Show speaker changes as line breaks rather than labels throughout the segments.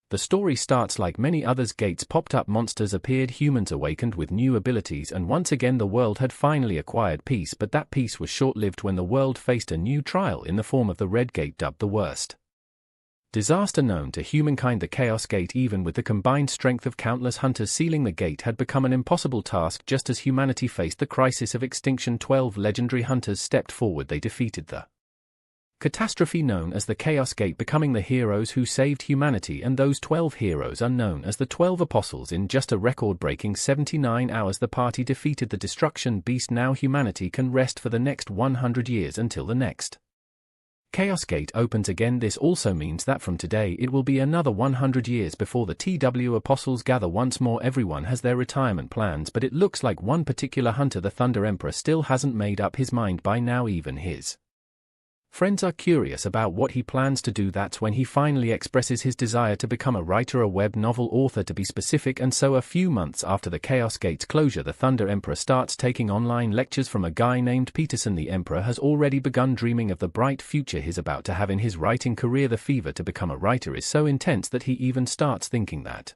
The story starts like many others. Gates popped up, monsters appeared, humans awakened with new abilities, and once again the world had finally acquired peace, but that peace was short-lived when the world faced a new trial in the form of the Red Gate, dubbed the worst disaster known to humankind, the Chaos Gate. Even with the combined strength of countless hunters sealing the gate had become an impossible task. Just as humanity faced the crisis of extinction, 12 legendary hunters stepped forward. They defeated the catastrophe known as the Chaos Gate, becoming the heroes who saved humanity, and those 12 heroes are known as the 12 Apostles. In just a record-breaking 79 hours, the party defeated the destruction beast. Now humanity can rest for the next 100 years until the next Chaos Gate opens again. This also means that from today it will be another 100 years before the TW Apostles gather once more. Everyone has their retirement plans, but it looks like one particular hunter, the Thunder Emperor, still hasn't made up his mind by now. Even his friends are curious about what he plans to do. That's when he finally expresses his desire to become a writer, a web novel author to be specific. And so a few months after the Chaos Gate's closure, the Thunder Emperor starts taking online lectures from a guy named Peterson. The Emperor has already begun dreaming of the bright future he's about to have in his writing career. The fever to become a writer is so intense that he even starts thinking that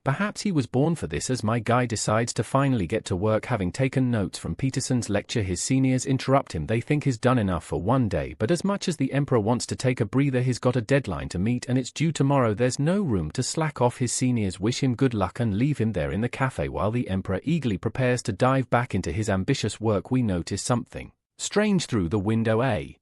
perhaps he was born for this. As my guy decides to finally get to work, having taken notes from Peterson's lecture, his seniors interrupt him. They think he's done enough for one day, but as much as the Emperor wants to take a breather, he's got a deadline to meet and it's due tomorrow. There's no room to slack off. His seniors wish him good luck and leave him there in the cafe while the Emperor eagerly prepares to dive back into his ambitious work. We notice something strange through the window. A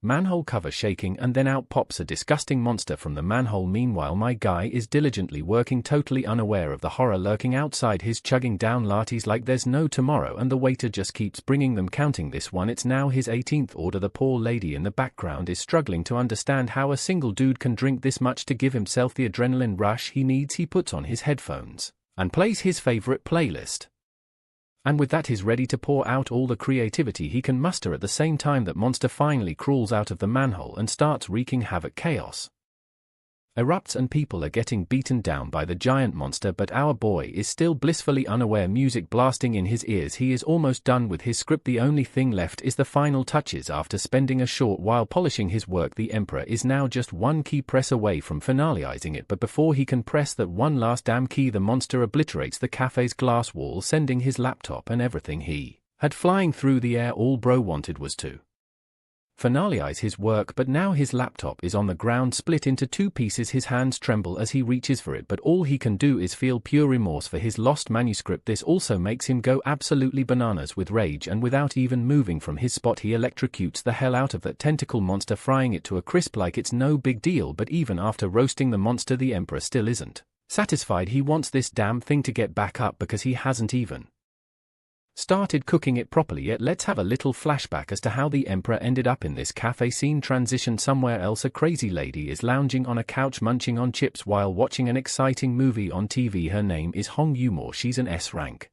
manhole cover shaking, and then out pops a disgusting monster from the manhole. Meanwhile, my guy is diligently working, totally unaware of the horror lurking outside. He's chugging down lattes like there's no tomorrow, and the waiter just keeps bringing them, counting this one. It's now his 18th order. The poor lady in the background is struggling to understand how a single dude can drink this much to give himself the adrenaline rush he needs. He puts on his headphones and plays his favorite playlist. And with that he's ready to pour out all the creativity he can muster. At the same time, that monster finally crawls out of the manhole and starts wreaking havoc. Chaos erupts and people are getting beaten down by the giant monster, but our boy is still blissfully unaware, music blasting in his ears. He is almost done with his script. The only thing left is the final touches. After spending a short while polishing his work, the Emperor is now just one key press away from finalizing it, but before he can press that one last damn key, the monster obliterates the cafe's glass wall, sending his laptop and everything he had flying through the air. All bro wanted was to finalize his work, but now his laptop is on the ground, split into two pieces. His hands tremble as he reaches for it, but all he can do is feel pure remorse for his lost manuscript. This also makes him go absolutely bananas with rage, and without even moving from his spot, he electrocutes the hell out of that tentacle monster, frying it to a crisp like it's no big deal. But even after roasting the monster, the Emperor still isn't satisfied. He wants this damn thing to get back up because he hasn't even started cooking it properly yet. Let's have a little flashback as to how the Emperor ended up in this cafe. Scene transition somewhere else. A crazy lady is lounging on a couch munching on chips while watching an exciting movie on TV. Her name is Hong Yumor. She's an S-rank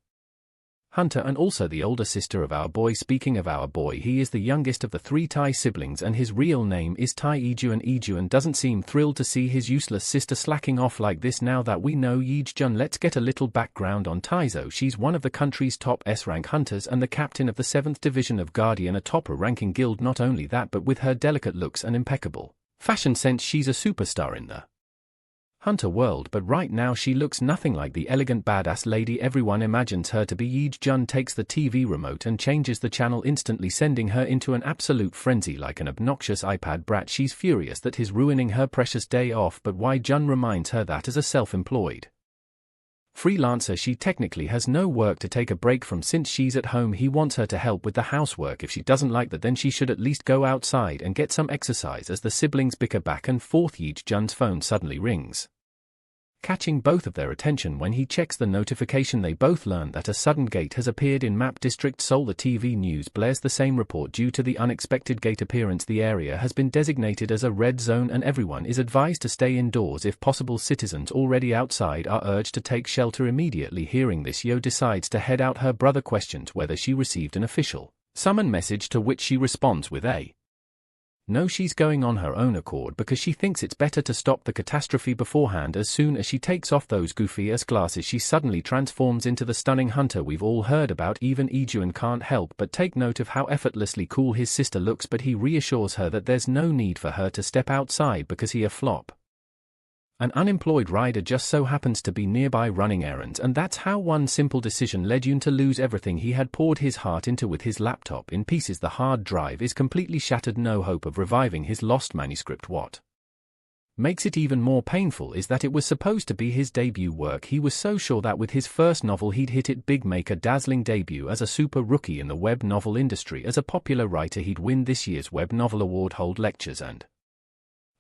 hunter and also the older sister of our boy. Speaking of our boy, he is the youngest of the 3 Tai siblings and his real name is Tai Yijuan. Yijuan doesn't seem thrilled to see his useless sister slacking off like this. Now that we know Yijun, let's get a little background on Taizo. She's one of the country's top S-rank hunters and the captain of the 7th Division of Guardian, a top-ranking guild. Not only that, but with her delicate looks and impeccable fashion sense, she's a superstar in the hunter world. But right now she looks nothing like the elegant badass lady everyone imagines her to be. Yi-jun takes the TV remote and changes the channel, instantly sending her into an absolute frenzy like an obnoxious iPad brat. She's furious that he's ruining her precious day off, but Yi-jun reminds her that as a self-employed freelancer she technically has no work to take a break from since she's at home. He wants her to help with the housework. If she doesn't like that, then she should at least go outside and get some exercise. As the siblings bicker back and forth, Yi-jun's phone suddenly rings, catching both of their attention. When he checks the notification, they both learn that a sudden gate has appeared in Map District Seoul. The TV news blares the same report. Due to the unexpected gate appearance, the area has been designated as a red zone and everyone is advised to stay indoors if possible. Citizens already outside are urged to take shelter immediately. Hearing this, Yo decides to head out. Her brother questions whether she received an official summon message, to which she responds with a no. She's going on her own accord because she thinks it's better to stop the catastrophe beforehand. As soon as she takes off those goofy-ass glasses, she suddenly transforms into the stunning hunter we've all heard about. Even Ijuan can't help but take note of how effortlessly cool his sister looks, but he reassures her that there's no need for her to step outside because he a flop An unemployed rider just so happens to be nearby running errands, and that's how one simple decision led Yoon to lose everything he had poured his heart into with his laptop in pieces. The hard drive is completely shattered, no hope of reviving his lost manuscript. What makes it even more painful is that it was supposed to be his debut work. He was so sure that with his first novel he'd hit it big, make a dazzling debut as a super rookie in the web novel industry. As a popular writer he'd win this year's Web Novel Award, hold lectures, and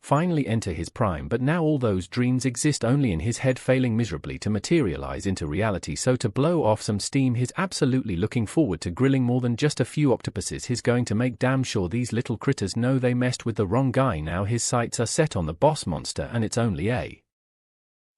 finally enter his prime. But now all those dreams exist only in his head, failing miserably to materialize into reality. So to blow off some steam, he's absolutely looking forward to grilling more than just a few octopuses. He's going to make damn sure these little critters know they messed with the wrong guy. Now his sights are set on the boss monster, and it's only a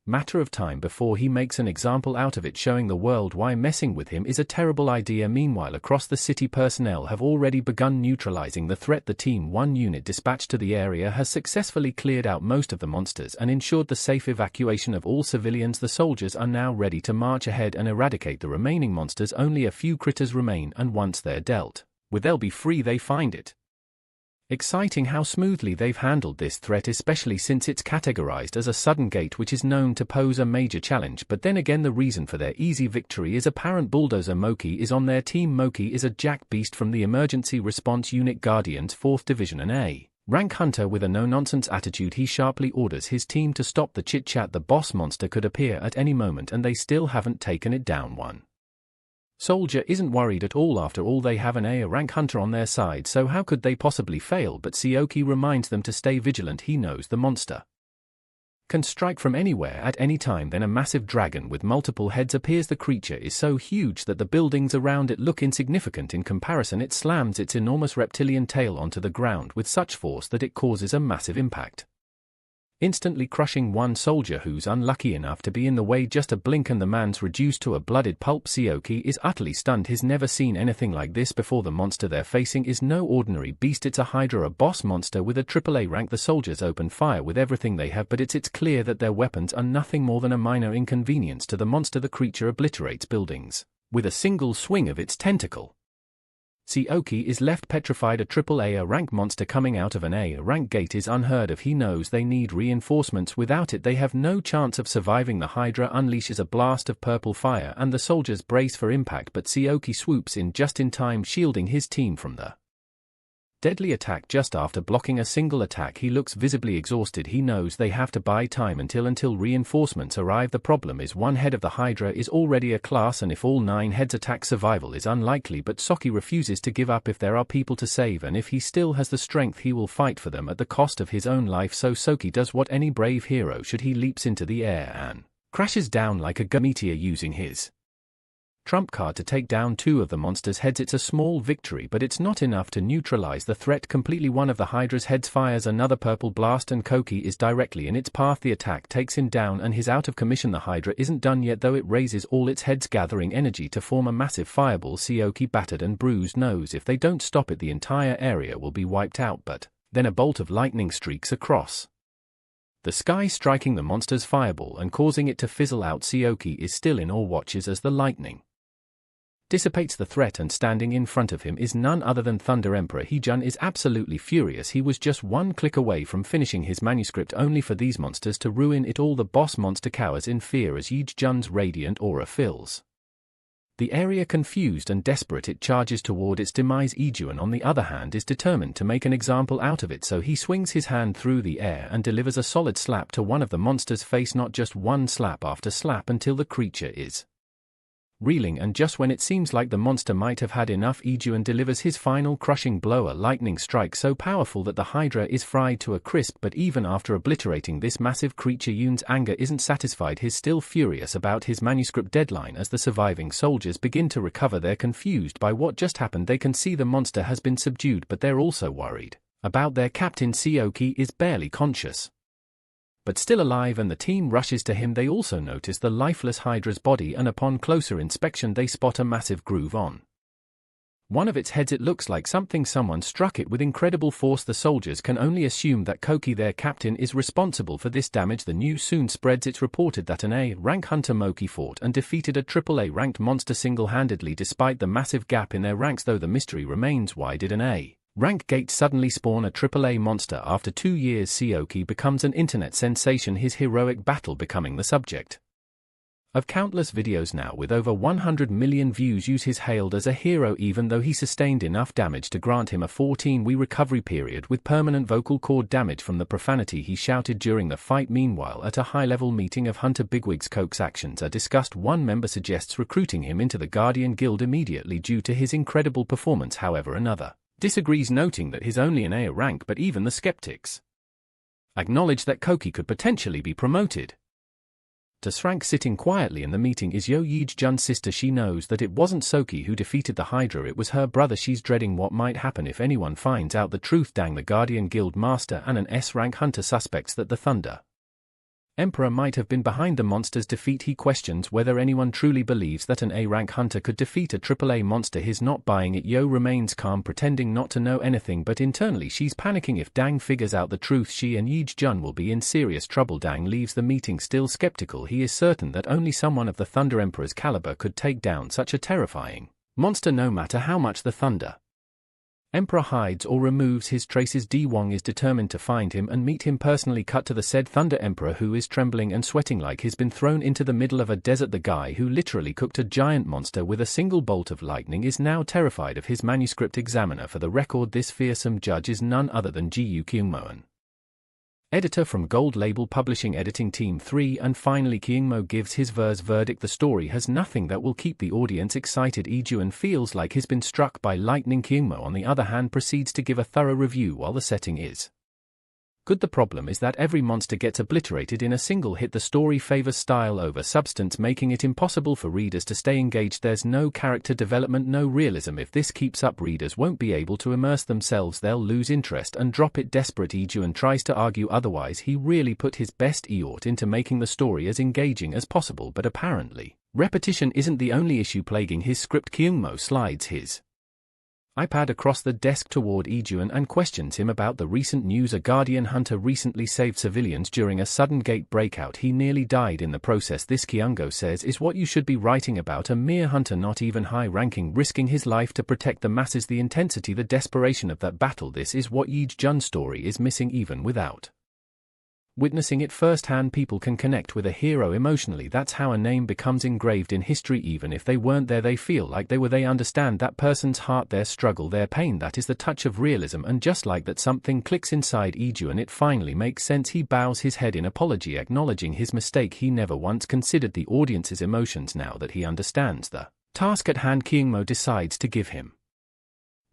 matter of time before he makes an example out of it, showing the world why messing with him is a terrible idea. Meanwhile, across the city, personnel have already begun neutralizing the threat. The Team 1 unit dispatched to the area has successfully cleared out most of the monsters and ensured the safe evacuation of all civilians. The soldiers are now ready to march ahead and eradicate the remaining monsters. Only a few critters remain, and once they're dealt with, they'll be free. They find it exciting how smoothly they've handled this threat, especially since it's categorized as a sudden gate, which is known to pose a major challenge. But then again, the reason for their easy victory is apparent. Bulldozer Moki is on their team. Moki is a jack beast from the Emergency Response Unit Guardians 4th Division, an A rank hunter with a no-nonsense attitude. He sharply orders his team to stop the chit-chat. The boss monster could appear at any moment, and they still haven't taken it down. One soldier isn't worried at all. After all, they have an A rank hunter on their side, so how could they possibly fail? But Seoki reminds them to stay vigilant. He knows the monster can strike from anywhere at any time. Then a massive dragon with multiple heads appears. The creature is so huge that the buildings around it look insignificant in comparison. It slams its enormous reptilian tail onto the ground with such force that it causes a massive impact, instantly crushing one soldier who's unlucky enough to be in the way. Just a blink and the man's reduced to a blooded pulp. Seoki is utterly stunned. He's never seen anything like this before. The monster they're facing is no ordinary beast. It's a Hydra, a boss monster with a AAA rank. The soldiers open fire with everything they have, but it's clear that their weapons are nothing more than a minor inconvenience to the monster. The creature obliterates buildings with a single swing of its tentacle. Seoki is left petrified. A AAA rank monster coming out of an A rank gate is unheard of. He knows they need reinforcements. Without it, they have no chance of surviving. The Hydra unleashes a blast of purple fire, and the soldiers brace for impact, but Seoki swoops in just in time, shielding his team from the deadly attack. Just after blocking a single attack, he looks visibly exhausted. He knows they have to buy time until reinforcements arrive. The problem is one head of the Hydra is already a class, and if all 9 heads attack, survival is unlikely. But Soki refuses to give up. If there are people to save and if he still has the strength, he will fight for them at the cost of his own life. So Soki does what any brave hero should. He leaps into the air and crashes down like a meteor, using his trump card to take down 2 of the monster's heads. It's a small victory, but it's not enough to neutralize the threat completely. One of the Hydra's heads fires another purple blast, and Koki is directly in its path. The attack takes him down and he's out of commission. The Hydra isn't done yet, though. It raises all its heads, gathering energy to form a massive fireball. Seoki, battered and bruised, knows if they don't stop it, the entire area will be wiped out. But then a bolt of lightning streaks across the sky, striking the monster's fireball and causing it to fizzle out. Seoki is still in awe, watches as the lightning dissipates the threat, and standing in front of him is none other than Thunder Emperor. Heejun is absolutely furious. He was just one click away from finishing his manuscript, only for these monsters to ruin it all. The boss monster cowers in fear as Heejun's radiant aura fills the area. Confused and desperate, it charges toward its demise. Heejun, on the other hand, is determined to make an example out of it, so he swings his hand through the air and delivers a solid slap to one of the monster's face. Not just one slap after slap, until the creature is reeling, and just when it seems like the monster might have had enough, Heejun delivers his final crushing blow, a lightning strike so powerful that the Hydra is fried to a crisp. But even after obliterating this massive creature, Yoon's anger isn't satisfied. He's still furious about his manuscript deadline. As the surviving soldiers begin to recover, they're confused by what just happened. They can see the monster has been subdued, but they're also worried about their captain. Seoki is barely conscious, but still alive, and the team rushes to him. They also notice the lifeless Hydra's body, and upon closer inspection they spot a massive groove on one of its heads. It looks like someone struck it with incredible force. The soldiers can only assume that Koki, their captain, is responsible for this damage. The news soon spreads. It's reported that an A rank hunter Moki fought and defeated a AAA ranked monster single-handedly, despite the massive gap in their ranks. Though the mystery remains, why did an A Rank gates suddenly spawn a AAA monster. After 2 years, Seoki becomes an internet sensation, his heroic battle becoming the subject of countless videos now. With over 100 million views, is hailed as a hero even though he sustained enough damage to grant him a 14-week recovery period with permanent vocal cord damage from the profanity he shouted during the fight. Meanwhile, at a high-level meeting of Hunter bigwigs, Coke's actions are discussed. One member suggests recruiting him into the Guardian Guild immediately due to his incredible performance. However, another disagrees, noting that he's only an A rank, but even the skeptics acknowledge that Koki could potentially be promoted. Rank sitting quietly in the meeting is Yo Yeej-jun's sister. She knows that it wasn't Soki who defeated the Hydra, it was her brother. She's dreading what might happen if anyone finds out the truth. Dang, the Guardian Guild Master and an S-rank hunter suspects that the Thunder Emperor might have been behind the monster's defeat. He questions whether anyone truly believes that an A-rank hunter could defeat a AAA monster. He's not buying it. Yo remains calm, pretending not to know anything, but internally she's panicking. If Dang figures out the truth, she and Yeej-jun will be in serious trouble. Dang leaves the meeting still skeptical. He is certain that only someone of the Thunder Emperor's caliber could take down such a terrifying monster, no matter how much the Thunder Emperor hides or removes his traces. D-Wong is determined to find him and meet him personally. Cut to the said Thunder Emperor, who is trembling and sweating like he's been thrown into the middle of a desert. The guy who literally cooked a giant monster with a single bolt of lightning is now terrified of his manuscript examiner. For the record, this fearsome judge is none other than Ji-Yu Kyungmoon, editor from Gold Label Publishing, editing team 3. And finally, Kyungmo gives his verdict. The story has nothing that will keep the audience excited. Lee-jun feels like he's been struck by lightning. Kyungmo, on the other hand, proceeds to give a thorough review. While the setting is good, the problem is that every monster gets obliterated in a single hit. The story favors style over substance, making it impossible for readers to stay engaged. There's no character development, no realism. If this keeps up, readers won't be able to immerse themselves. They'll lose interest and drop it. Desperate, Lee-jun tries to argue otherwise. He really put his best effort into making the story as engaging as possible, but apparently repetition isn't the only issue plaguing his script. Kyungmo slides his iPad across the desk toward Lee-jun and questions him about the recent news. A Guardian hunter recently saved civilians during a sudden gate breakout. He nearly died in the process. This, Kyungmo says, is what you should be writing about. A mere hunter, not even high-ranking, risking his life to protect the masses. The intensity, the desperation of that battle, this is what Yeej-jun's story is missing. Even without witnessing it firsthand, people can connect with a hero emotionally. That's how a name becomes engraved in history. Even if they weren't there, they feel like they were. They understand that person's heart, their struggle, their pain. That is the touch of realism. And just like that, something clicks inside Lee-jun and it finally makes sense. He bows his head in apology, acknowledging his mistake. He never once considered the audience's emotions. Now that he understands the task at hand, Kyungmo decides to give him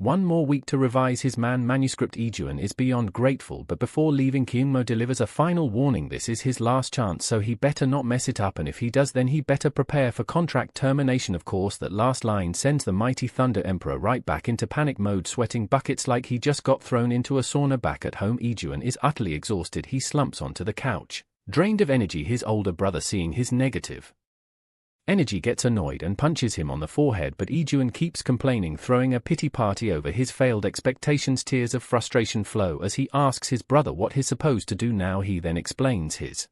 one more week to revise his manuscript. Lee-jun is beyond grateful, but before leaving, Kyungmo delivers a final warning. This is his last chance, so he better not mess it up, and if he does, then he better prepare for contract termination. Of course, that last line sends the mighty Thunder Emperor right back into panic mode, sweating buckets like he just got thrown into a sauna. Back at home, Lee-jun is utterly exhausted. He slumps onto the couch, drained of energy. His older brother, seeing his negative energy, gets annoyed and punches him on the forehead, but Lee-jun keeps complaining, throwing a pity party over his failed expectations. Tears of frustration flow as he asks his brother what he's supposed to do now. He then explains his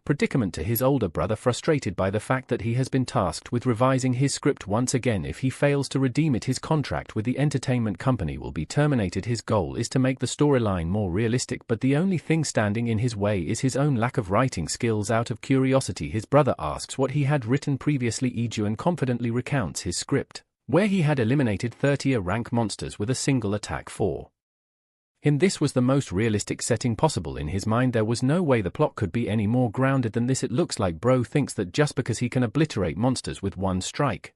predicament to his older brother, frustrated by the fact that he has been tasked with revising his script once again. If he fails to redeem it, his contract with the entertainment company will be terminated. His goal is to make the storyline more realistic, but the only thing standing in his way is his own lack of writing skills. Out of curiosity, his brother asks what he had written previously. Lee-jun confidently recounts his script, where he had eliminated 30 A-rank monsters with a single attack. For him, this was the most realistic setting possible. In his mind, there was no way the plot could be any more grounded than this. It looks like bro thinks that just because he can obliterate monsters with one strike,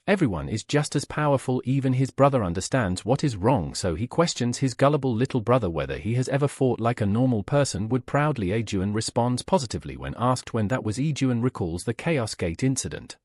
everyone is just as powerful. Even his brother understands what is wrong, so he questions his gullible little brother whether he has ever fought like a normal person would. Proudly, Lee-jun responds positively when asked when that was. Lee-jun recalls the Chaos Gate incident.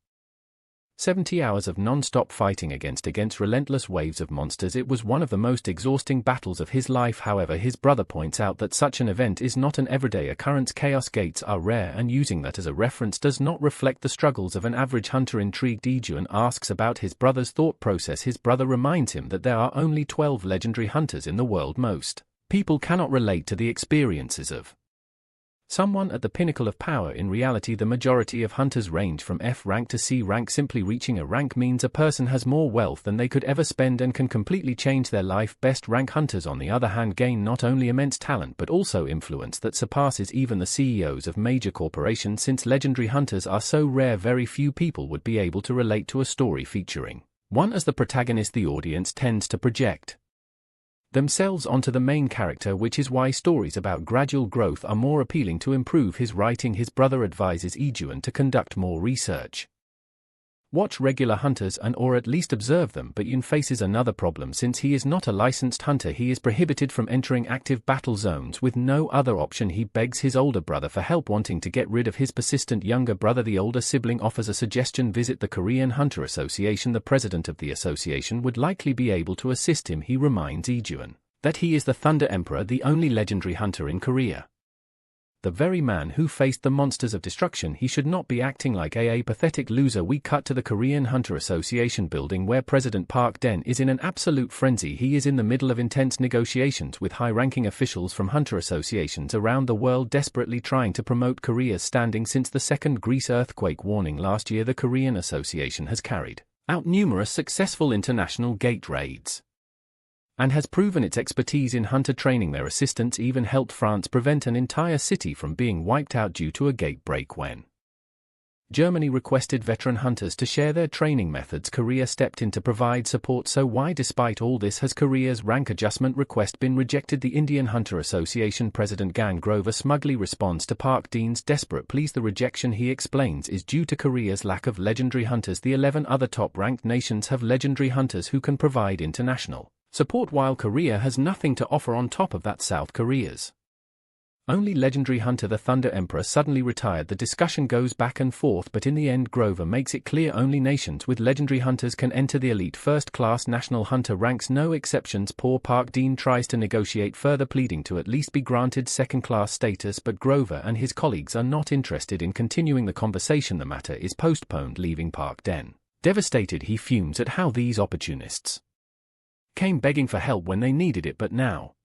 70 hours of non-stop fighting against relentless waves of monsters. It was one of the most exhausting battles of his life. However, his brother points out that such an event is not an everyday occurrence. Chaos gates are rare, and using that as a reference does not reflect the struggles of an average hunter. Intrigued, Lee-jun asks about his brother's thought process. His brother reminds him that there are only 12 legendary hunters in the world. Most people cannot relate to the experiences of Someone at the pinnacle of power. In reality, the majority of hunters range from F rank to C rank. Simply reaching a rank means a person has more wealth than they could ever spend and can completely change their life. Best rank hunters, on the other hand, gain not only immense talent but also influence that surpasses even the CEOs of major corporations. Since legendary hunters are so rare, very few people would be able to relate to a story featuring one as the protagonist. The audience tends to project themselves onto the main character, which is why stories about gradual growth are more appealing. To improve his writing, his brother advises Ijuan to conduct more research. Watch regular hunters or at least observe them, but Yun faces another problem. Since he is not a licensed hunter, he is prohibited from entering active battle zones. With no other option, he begs his older brother for help. Wanting to get rid of his persistent younger brother, the older sibling offers a suggestion: visit the Korean Hunter Association. The president of the association would likely be able to assist him. He reminds Ijuan that he is the Thunder Emperor, the only legendary hunter in Korea. The very man who faced the monsters of destruction. He should not be acting like a pathetic loser. We cut to the Korean Hunter Association building, where President Park Den is in an absolute frenzy. He is in the middle of intense negotiations with high-ranking officials from hunter associations around the world, desperately trying to promote Korea's standing since the second Greece earthquake warning last year. The Korean Association has carried out numerous successful international gate raids and has proven its expertise in hunter training. Their assistants even helped France prevent an entire city from being wiped out due to a gate break. When Germany requested veteran hunters to share their training methods, Korea stepped in to provide support. So why, despite all this, has Korea's rank adjustment request been rejected? The Indian Hunter Association president Gan Grover smugly responds to Park Dean's desperate pleas. The rejection, he explains, is due to Korea's lack of legendary hunters. The 11 other top-ranked nations have legendary hunters who can provide international support, while Korea has nothing to offer on top of that. South Korea's only legendary hunter, the Thunder Emperor, suddenly retired. The discussion goes back and forth, but in the end Grover makes it clear only nations with legendary hunters can enter the elite first-class national hunter ranks, no exceptions. Poor Park Dean tries to negotiate further, pleading to at least be granted second-class status, but Grover and his colleagues are not interested in continuing the conversation. The matter is postponed, leaving Park Den devastated. He fumes at how these opportunists came begging for help when they needed it, but now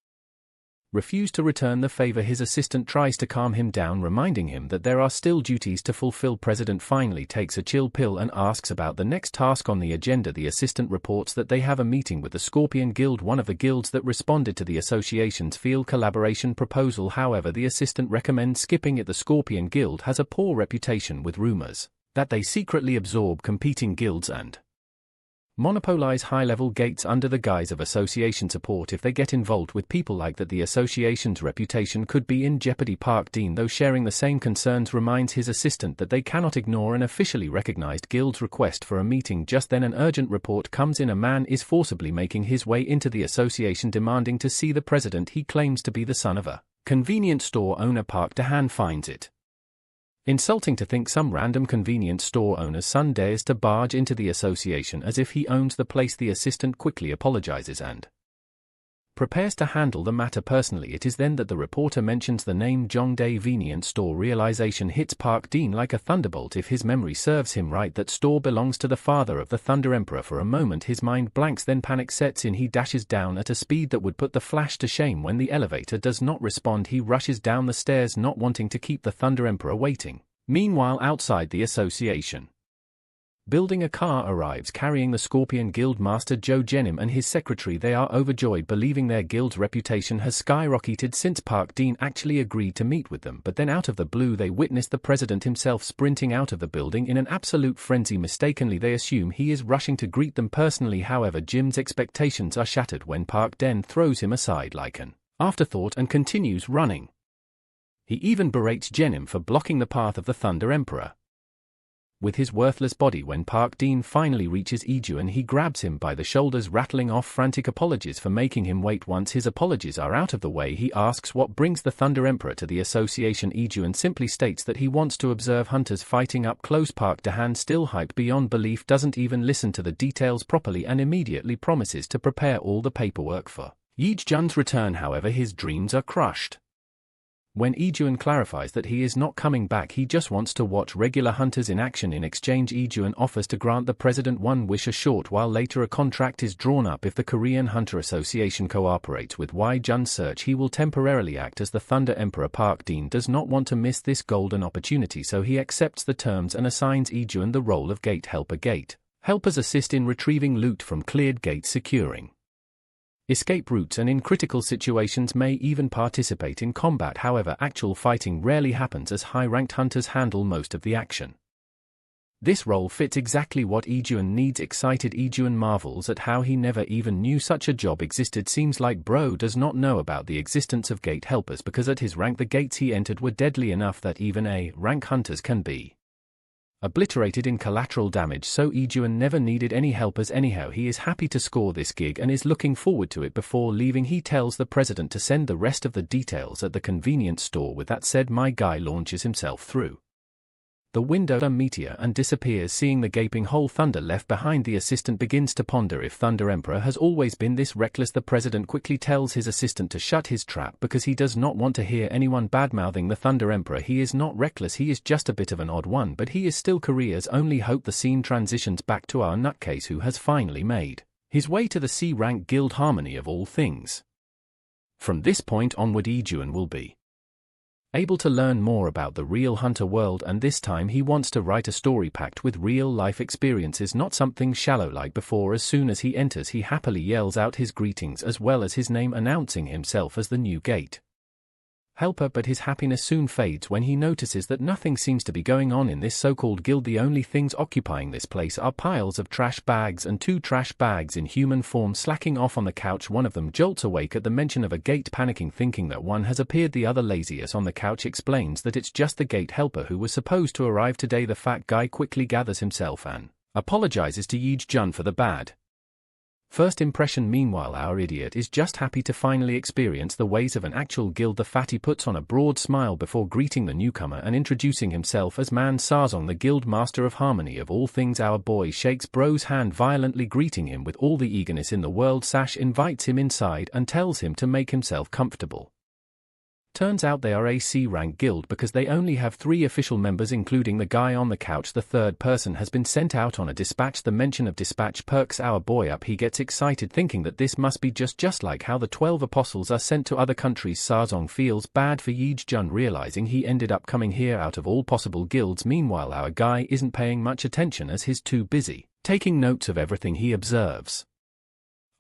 refuse to return the favor. His assistant tries to calm him down, reminding him that there are still duties to fulfill. President finally takes a chill pill and asks about the next task on the agenda. The assistant reports that they have a meeting with the Scorpion Guild, one of the guilds that responded to the association's field collaboration proposal. However, the assistant recommends skipping it. The Scorpion Guild has a poor reputation, with rumors that they secretly absorb competing guilds and monopolize high-level gates under the guise of association support. If they get involved with people like that, the association's reputation could be in jeopardy. Park Dean, though sharing the same concerns, reminds his assistant that they cannot ignore an officially recognized guild's request for a meeting. Just then an urgent report comes in. A man is forcibly making his way into the association, demanding to see the president. He claims to be the son of a convenience store owner. Park Dahan finds it insulting to think some random convenience store owner's son dares to barge into the association as if he owns the place. The assistant quickly apologizes and prepares to handle the matter personally. It is then that the reporter mentions the name Jongdae Convenience Store. Realization hits Park Dean like a thunderbolt. If his memory serves him right, that store belongs to the father of the Thunder Emperor. For a moment his mind blanks, then panic sets in. He dashes down at a speed that would put the Flash to shame. When the elevator does not respond, he rushes down the stairs, not wanting to keep the Thunder Emperor waiting. Meanwhile, outside the association building, a car arrives carrying the Scorpion Guild master Joe Jenim and his secretary. They are overjoyed, believing their guild's reputation has skyrocketed since Park Dean actually agreed to meet with them. But then out of the blue they witness the president himself sprinting out of the building in an absolute frenzy. Mistakenly they assume he is rushing to greet them personally. However, Jim's expectations are shattered when Park Den throws him aside like an afterthought and continues running. He even berates Jenim for blocking the path of the Thunder Emperor with his worthless body. When Park Dean finally reaches Ijuan, he grabs him by the shoulders, rattling off frantic apologies for making him wait. Once his apologies are out of the way, he asks what brings the Thunder Emperor to the association. Ijuan simply states that he wants to observe hunters fighting up close. Park Dahan, still hyped beyond belief, doesn't even listen to the details properly and immediately promises to prepare all the paperwork for Yijun's return. However, his dreams are crushed When Ijuan clarifies that he is not coming back, he just wants to watch regular hunters in action. In exchange, Ijuan offers to grant the president one wish. A short while later, a contract is drawn up. If the Korean Hunter Association cooperates with Jun's search, he will temporarily act as the Thunder Emperor. Park Dean does not want to miss this golden opportunity, so he accepts the terms and assigns Ijuan the role of gate helper. Gate helpers assist in retrieving loot from cleared gates, securing escape routes, and in critical situations may even participate in combat. However, actual fighting rarely happens as high-ranked hunters handle most of the action. This role fits exactly what Ijuan needs. Excited Ijuan marvels at how he never even knew such a job existed. Seems like bro does not know about the existence of gate helpers, because at his rank the gates he entered were deadly enough that even A-rank hunters can be obliterated in collateral damage, so Ijuan never needed any helpers. Anyhow, he is happy to score this gig and is looking forward to it. Before leaving, he tells the president to send the rest of the details at the convenience store. With that said, my guy launches himself through the window a meteor and disappears. Seeing the gaping hole Thunder left behind, the assistant begins to ponder if Thunder Emperor has always been this reckless. The president quickly tells his assistant to shut his trap because he does not want to hear anyone badmouthing the Thunder Emperor. He is not reckless, he is just a bit of an odd one, but he is still Korea's only hope. The scene transitions back to our nutcase who has finally made his way to the C-rank guild, Harmony of all things. From this point onward, Ijuan will be able to learn more about the real hunter world, and this time he wants to write a story packed with real-life experiences, not something shallow like before. As soon as he enters, he happily yells out his greetings as well as his name, announcing himself as the new gate helper, but his happiness soon fades when he notices that nothing seems to be going on in this so-called guild. The only things occupying this place are piles of trash bags and two trash bags in human form slacking off on the couch. One of them jolts awake at the mention of a gate, panicking, thinking that one has appeared. The other, laziest on the couch, explains that it's just the gate helper who was supposed to arrive today. The fat guy quickly gathers himself and apologizes to Jun for the bad first impression. Meanwhile, our idiot is just happy to finally experience the ways of an actual guild. The fatty puts on a broad smile before greeting the newcomer and introducing himself as Man Sarzong, the guild master of Harmony of all things. Our boy shakes bro's hand violently, greeting him with all the eagerness in the world. Sash invites him inside and tells him to make himself comfortable. Turns out they are a C-rank guild because they only have 3 official members, including the guy on the couch. The third person has been sent out on a dispatch. The mention of dispatch perks our boy up. He gets excited, thinking that this must be just like how the 12 apostles are sent to other countries. Sarzong feels bad for Jun, realizing he ended up coming here out of all possible guilds. Meanwhile, our guy isn't paying much attention as he's too busy taking notes of everything he observes.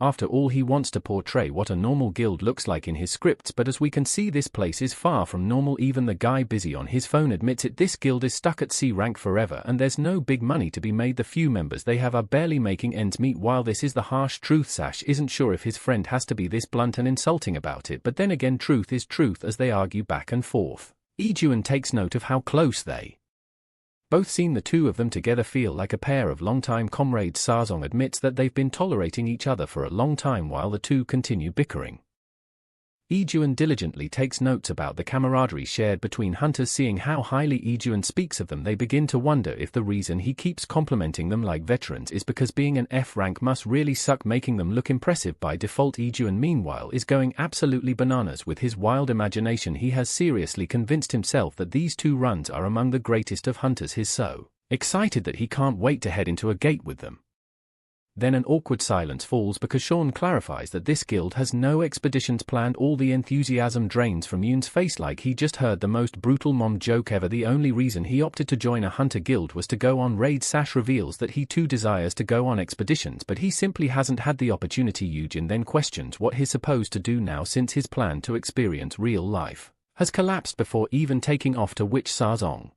After all, he wants to portray what a normal guild looks like in his scripts, but as we can see, this place is far from normal. Even the guy busy on his phone admits it. This guild is stuck at C rank forever and there's no big money to be made. The few members they have are barely making ends meet. While this is the harsh truth, Sash isn't sure if his friend has to be this blunt and insulting about it, but then again, truth is truth. As they argue back and forth, Ijuan takes note of how close they both seem. The two of them together feel like a pair of longtime comrades. Sarzong admits that they've been tolerating each other for a long time while the two continue bickering. Ijuan diligently takes notes about the camaraderie shared between hunters. Seeing how highly Ijuan speaks of them, they begin to wonder if the reason he keeps complimenting them like veterans is because being an F rank must really suck, making them look impressive by default. Ijuan meanwhile is going absolutely bananas with his wild imagination. He has seriously convinced himself that these two runs are among the greatest of hunters. He's so excited that he can't wait to head into a gate with them. Then an awkward silence falls because Sean clarifies that this guild has no expeditions planned. All the enthusiasm drains from Yoon's face like he just heard the most brutal mom joke ever. The only reason he opted to join a hunter guild was to go on raids. Sash reveals that he too desires to go on expeditions, but he simply hasn't had the opportunity. Eugene then questions what he's supposed to do now since his plan to experience real life has collapsed before even taking off, to which Sarzong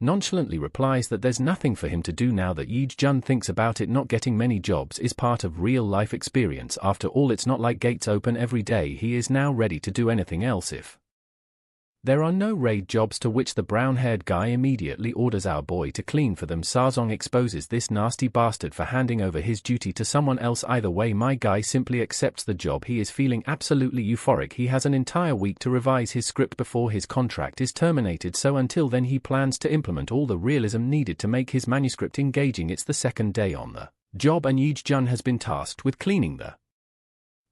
nonchalantly replies that there's nothing for him to do now that Jun thinks about it. Not getting many jobs is part of real-life experience. After all, it's not like gates open every day. He is now ready to do anything else if there are no raid jobs, to which the brown-haired guy immediately orders our boy to clean for them. Sarzong exposes this nasty bastard for handing over his duty to someone else. Either way, my guy simply accepts the job. He is feeling absolutely euphoric. He has an entire week to revise his script before his contract is terminated, so until then he plans to implement all the realism needed to make his manuscript engaging. It's the second day on the job and Jun has been tasked with cleaning the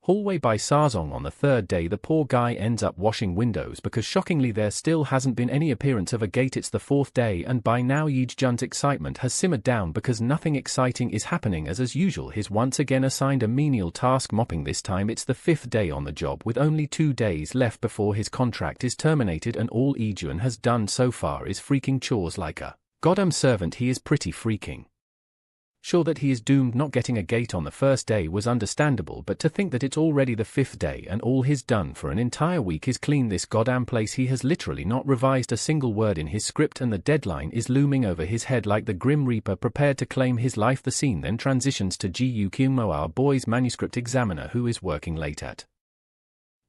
Hallway by Sazong. On the third day, the poor guy ends up washing windows because shockingly there still hasn't been any appearance of a gate. It's the fourth day, and by now Yeejun's excitement has simmered down because nothing exciting is happening. As usual, he's once again assigned a menial task, mopping. This time it's the fifth day on the job with only 2 days left before his contract is terminated, and all Yeejun has done so far is freaking chores like a goddamn servant. He is pretty freaking sure that he is doomed. Not getting a gate on the first day was understandable, but to think that it's already the 5th day and all he's done for an entire week is clean this goddamn place. He has literally not revised a single word in his script, and the deadline is looming over his head like the Grim Reaper prepared to claim his life. The scene then transitions to Ji Kyungmo, our boy's manuscript examiner, who is working late at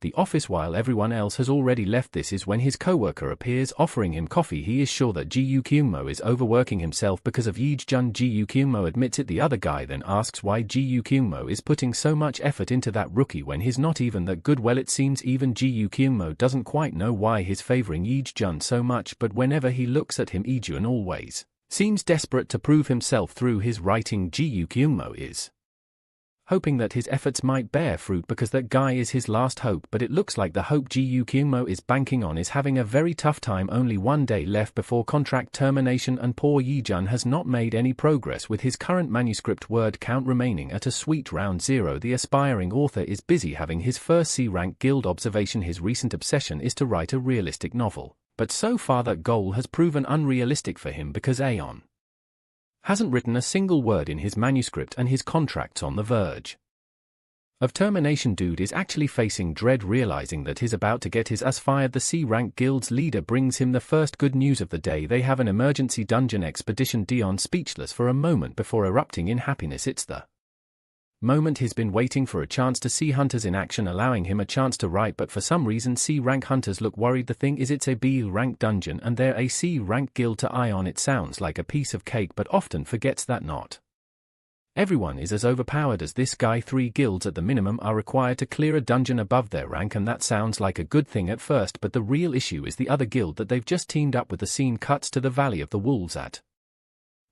the office while everyone else has already left. This is when his co-worker appears, offering him coffee. He is sure that Ji Kyungmo is overworking himself because of Yeejun. Ji Kyungmo admits it. The other guy then asks why Ji Kyungmo is putting so much effort into that rookie when he's not even that good. Well, it seems even Ji Kyungmo doesn't quite know why he's favoring Yeejun so much, but whenever he looks at him, Yeejun always seems desperate to prove himself through his writing. Ji Kyungmo is hoping that his efforts might bear fruit because that guy is his last hope, but it looks like the hope Ji Kyungmo is banking on is having a very tough time. Only 1 day left before contract termination, and poor Yeejun has not made any progress with his current manuscript word count remaining at a sweet round 0. The aspiring author is busy having his first C-rank guild observation. His recent obsession is to write a realistic novel, but so far that goal has proven unrealistic for him because Aeon hasn't written a single word in his manuscript and his contract's on the verge of termination. Dude is actually facing dread, realizing that he's about to get his ass fired. The C-rank guild's leader brings him the first good news of the day. They have an emergency dungeon expedition. Dion speechless for a moment before erupting in happiness. It's the moment he's been waiting for, a chance to see hunters in action, allowing him a chance to write, but for some reason C-rank hunters look worried. The thing is, it's a B-rank dungeon and they're a C-rank guild to Ion. It sounds like a piece of cake, but often forgets that not everyone is as overpowered as this guy. 3 guilds at the minimum are required to clear a dungeon above their rank, and that sounds like a good thing at first, but the real issue is the other guild that they've just teamed up with. The scene cuts to the Valley of the Wolves. At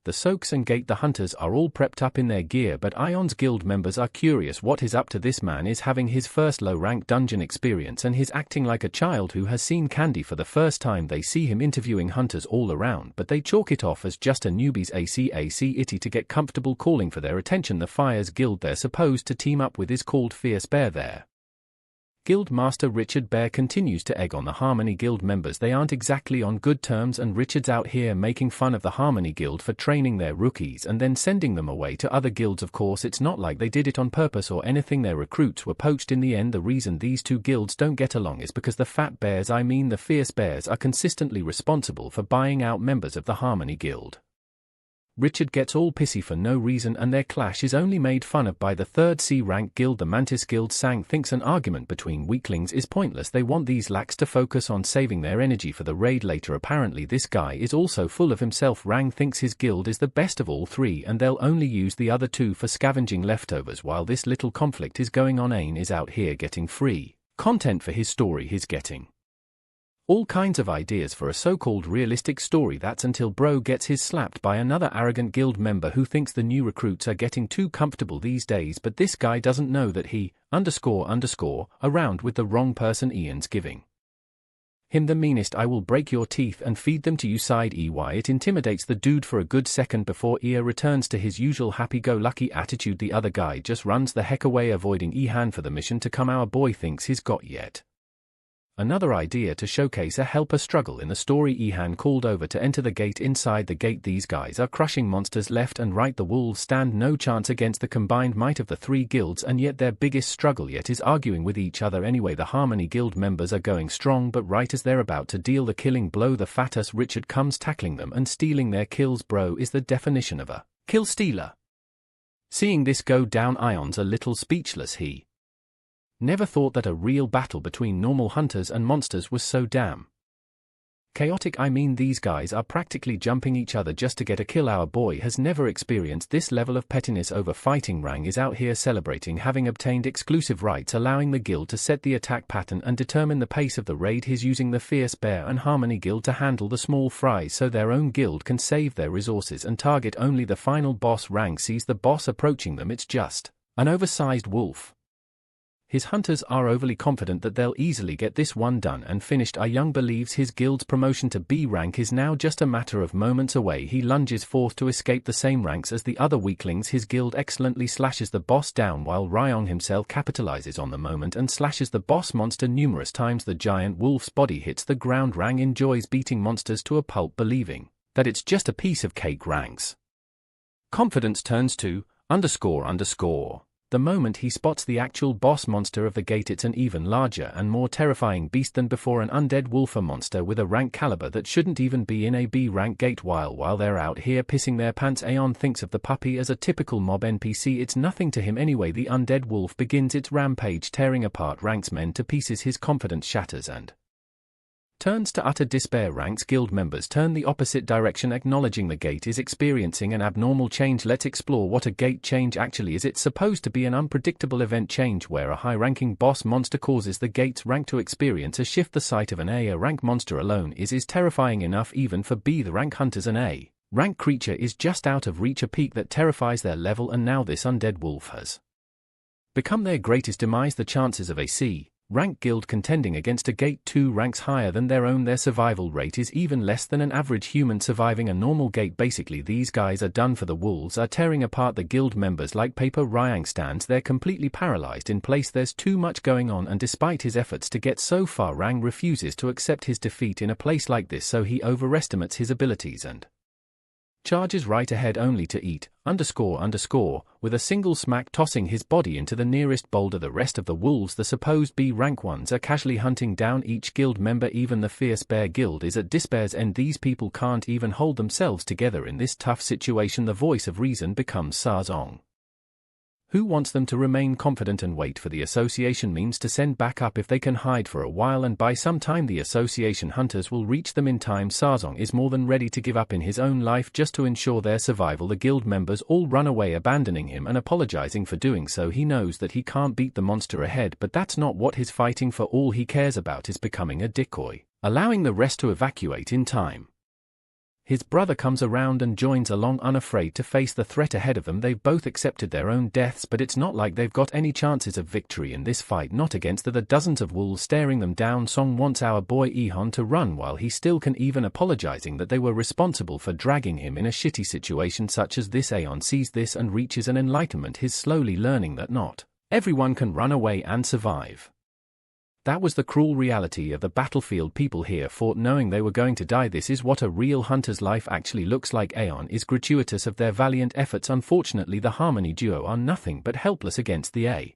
the Soaks and Gate, the hunters are all prepped up in their gear, but Ion's guild members are curious what is up to. This man is having his first low-rank dungeon experience and he's acting like a child who has seen candy for the first time. They see him interviewing hunters all around, but they chalk it off as just a newbie's AC itty to get comfortable calling for their attention. The Fires guild they're supposed to team up with is called Fierce Bear. Their Guild Master Richard Bear continues to egg on the Harmony Guild members. They aren't exactly on good terms, and Richard's out here making fun of the Harmony Guild for training their rookies and then sending them away to other guilds. Of course, it's not like they did it on purpose or anything. Their recruits were poached in the end. The reason these two guilds don't get along is because the Fat Bears, the Fierce Bears, are consistently responsible for buying out members of the Harmony Guild. Richard gets all pissy for no reason, and their clash is only made fun of by the 3rd C-rank guild. The Mantis Guild Sang thinks an argument between weaklings is pointless. They want these lacks to focus on saving their energy for the raid later. Apparently this guy is also full of himself. Rang thinks his guild is the best of all 3 and they'll only use the other 2 for scavenging leftovers. While this little conflict is going on, Ain is out here getting free content for his story. He's getting all kinds of ideas for a so-called realistic story. That's until bro gets his slapped by another arrogant guild member who thinks the new recruits are getting too comfortable these days, but this guy doesn't know that he around with the wrong person. Ian's giving him the meanest "I will break your teeth and feed them to you" side EY. It intimidates the dude for a good second before Ia returns to his usual happy-go-lucky attitude. The other guy just runs the heck away, avoiding Ihan for the mission to come. Our boy thinks he's got yet another idea to showcase a helper struggle in the story. Ihan called over to enter the gate. Inside the gate, these guys are crushing monsters left and right. The wolves stand no chance against the combined might of the 3 guilds, and yet their biggest struggle yet is arguing with each other anyway. The Harmony Guild members are going strong, but right as they're about to deal the killing blow, the fat-ass Richard comes tackling them and stealing their kills. Bro is the definition of a kill stealer. Seeing this go down, Ion's a little speechless. He never thought that a real battle between normal hunters and monsters was so damn chaotic. These guys are practically jumping each other just to get a kill. Our boy has never experienced this level of pettiness over fighting. Rang is out here celebrating having obtained exclusive rights, allowing the guild to set the attack pattern and determine the pace of the raid. He's using the Fierce Bear and Harmony Guild to handle the small fries so their own guild can save their resources and target only the final boss. Rang sees the boss approaching them. It's just an oversized wolf. His hunters are overly confident that they'll easily get this one done and finished. Young believes his guild's promotion to B rank is now just a matter of moments away. He lunges forth to escape the same ranks as the other weaklings. His guild excellently slashes the boss down while Ryong himself capitalizes on the moment and slashes the boss monster numerous times. The giant wolf's body hits the ground. Rang enjoys beating monsters to a pulp, believing that it's just a piece of cake. Rang's confidence turns to __. The moment he spots the actual boss monster of the gate. It's an even larger and more terrifying beast than before, an undead wolf, a monster with a rank caliber that shouldn't even be in a B rank gate. While they're out here pissing their pants, Aeon thinks of the puppy as a typical mob NPC. It's nothing to him anyway. The undead wolf begins its rampage, tearing apart Rank's men to pieces. His confidence shatters and turns to utter despair. Rank's guild members turn the opposite direction, acknowledging the gate is experiencing an abnormal change. Let's explore what a gate change actually is. It's supposed to be an unpredictable event change where a high-ranking boss monster causes the gate's rank to experience a shift. The sight of an A rank monster alone is terrifying enough even for B the rank hunters. An A rank creature is just out of reach, a peak that terrifies their level, and now this undead wolf has become their greatest demise. The chances of a C rank guild contending against a gate 2 ranks higher than their own. Their survival rate is even less than an average human surviving a normal gate. Basically, these guys are done for. The wolves are tearing apart the guild members like paper. Ryang stands there completely paralyzed in place. There's too much going on, and despite his efforts to get so far, Rang refuses to accept his defeat in a place like this, so he overestimates his abilities and charges right ahead, only to eat __, with a single smack, tossing his body into the nearest boulder. The rest of the wolves, the supposed B rank ones, are casually hunting down each guild member. Even the Fierce Bear Guild is at despair's end. These people can't even hold themselves together in this tough situation. The voice of reason becomes Sazong, who wants them to remain confident and wait for the association means to send back up if they can hide for a while, and by some time the association hunters will reach them in time. Sazong is more than ready to give up in his own life just to ensure their survival. The guild members all run away, abandoning him and apologizing for doing so. He knows that he can't beat the monster ahead, but that's not what he's fighting for. All he cares about is becoming a decoy, allowing the rest to evacuate in time. His brother comes around and joins along, unafraid to face the threat ahead of them. They've both accepted their own deaths, but it's not like they've got any chances of victory in this fight, not against the dozens of wolves staring them down. Song wants our boy Ihon to run while he still can, even apologizing that they were responsible for dragging him in a shitty situation such as this. Aeon sees this and reaches an enlightenment. He's slowly learning that not everyone can run away and survive. That was the cruel reality of the battlefield. People here fought knowing they were going to die. This is what a real hunter's life actually looks like. Aeon is gratuitous of their valiant efforts. Unfortunately, the Harmony duo are nothing but helpless against the A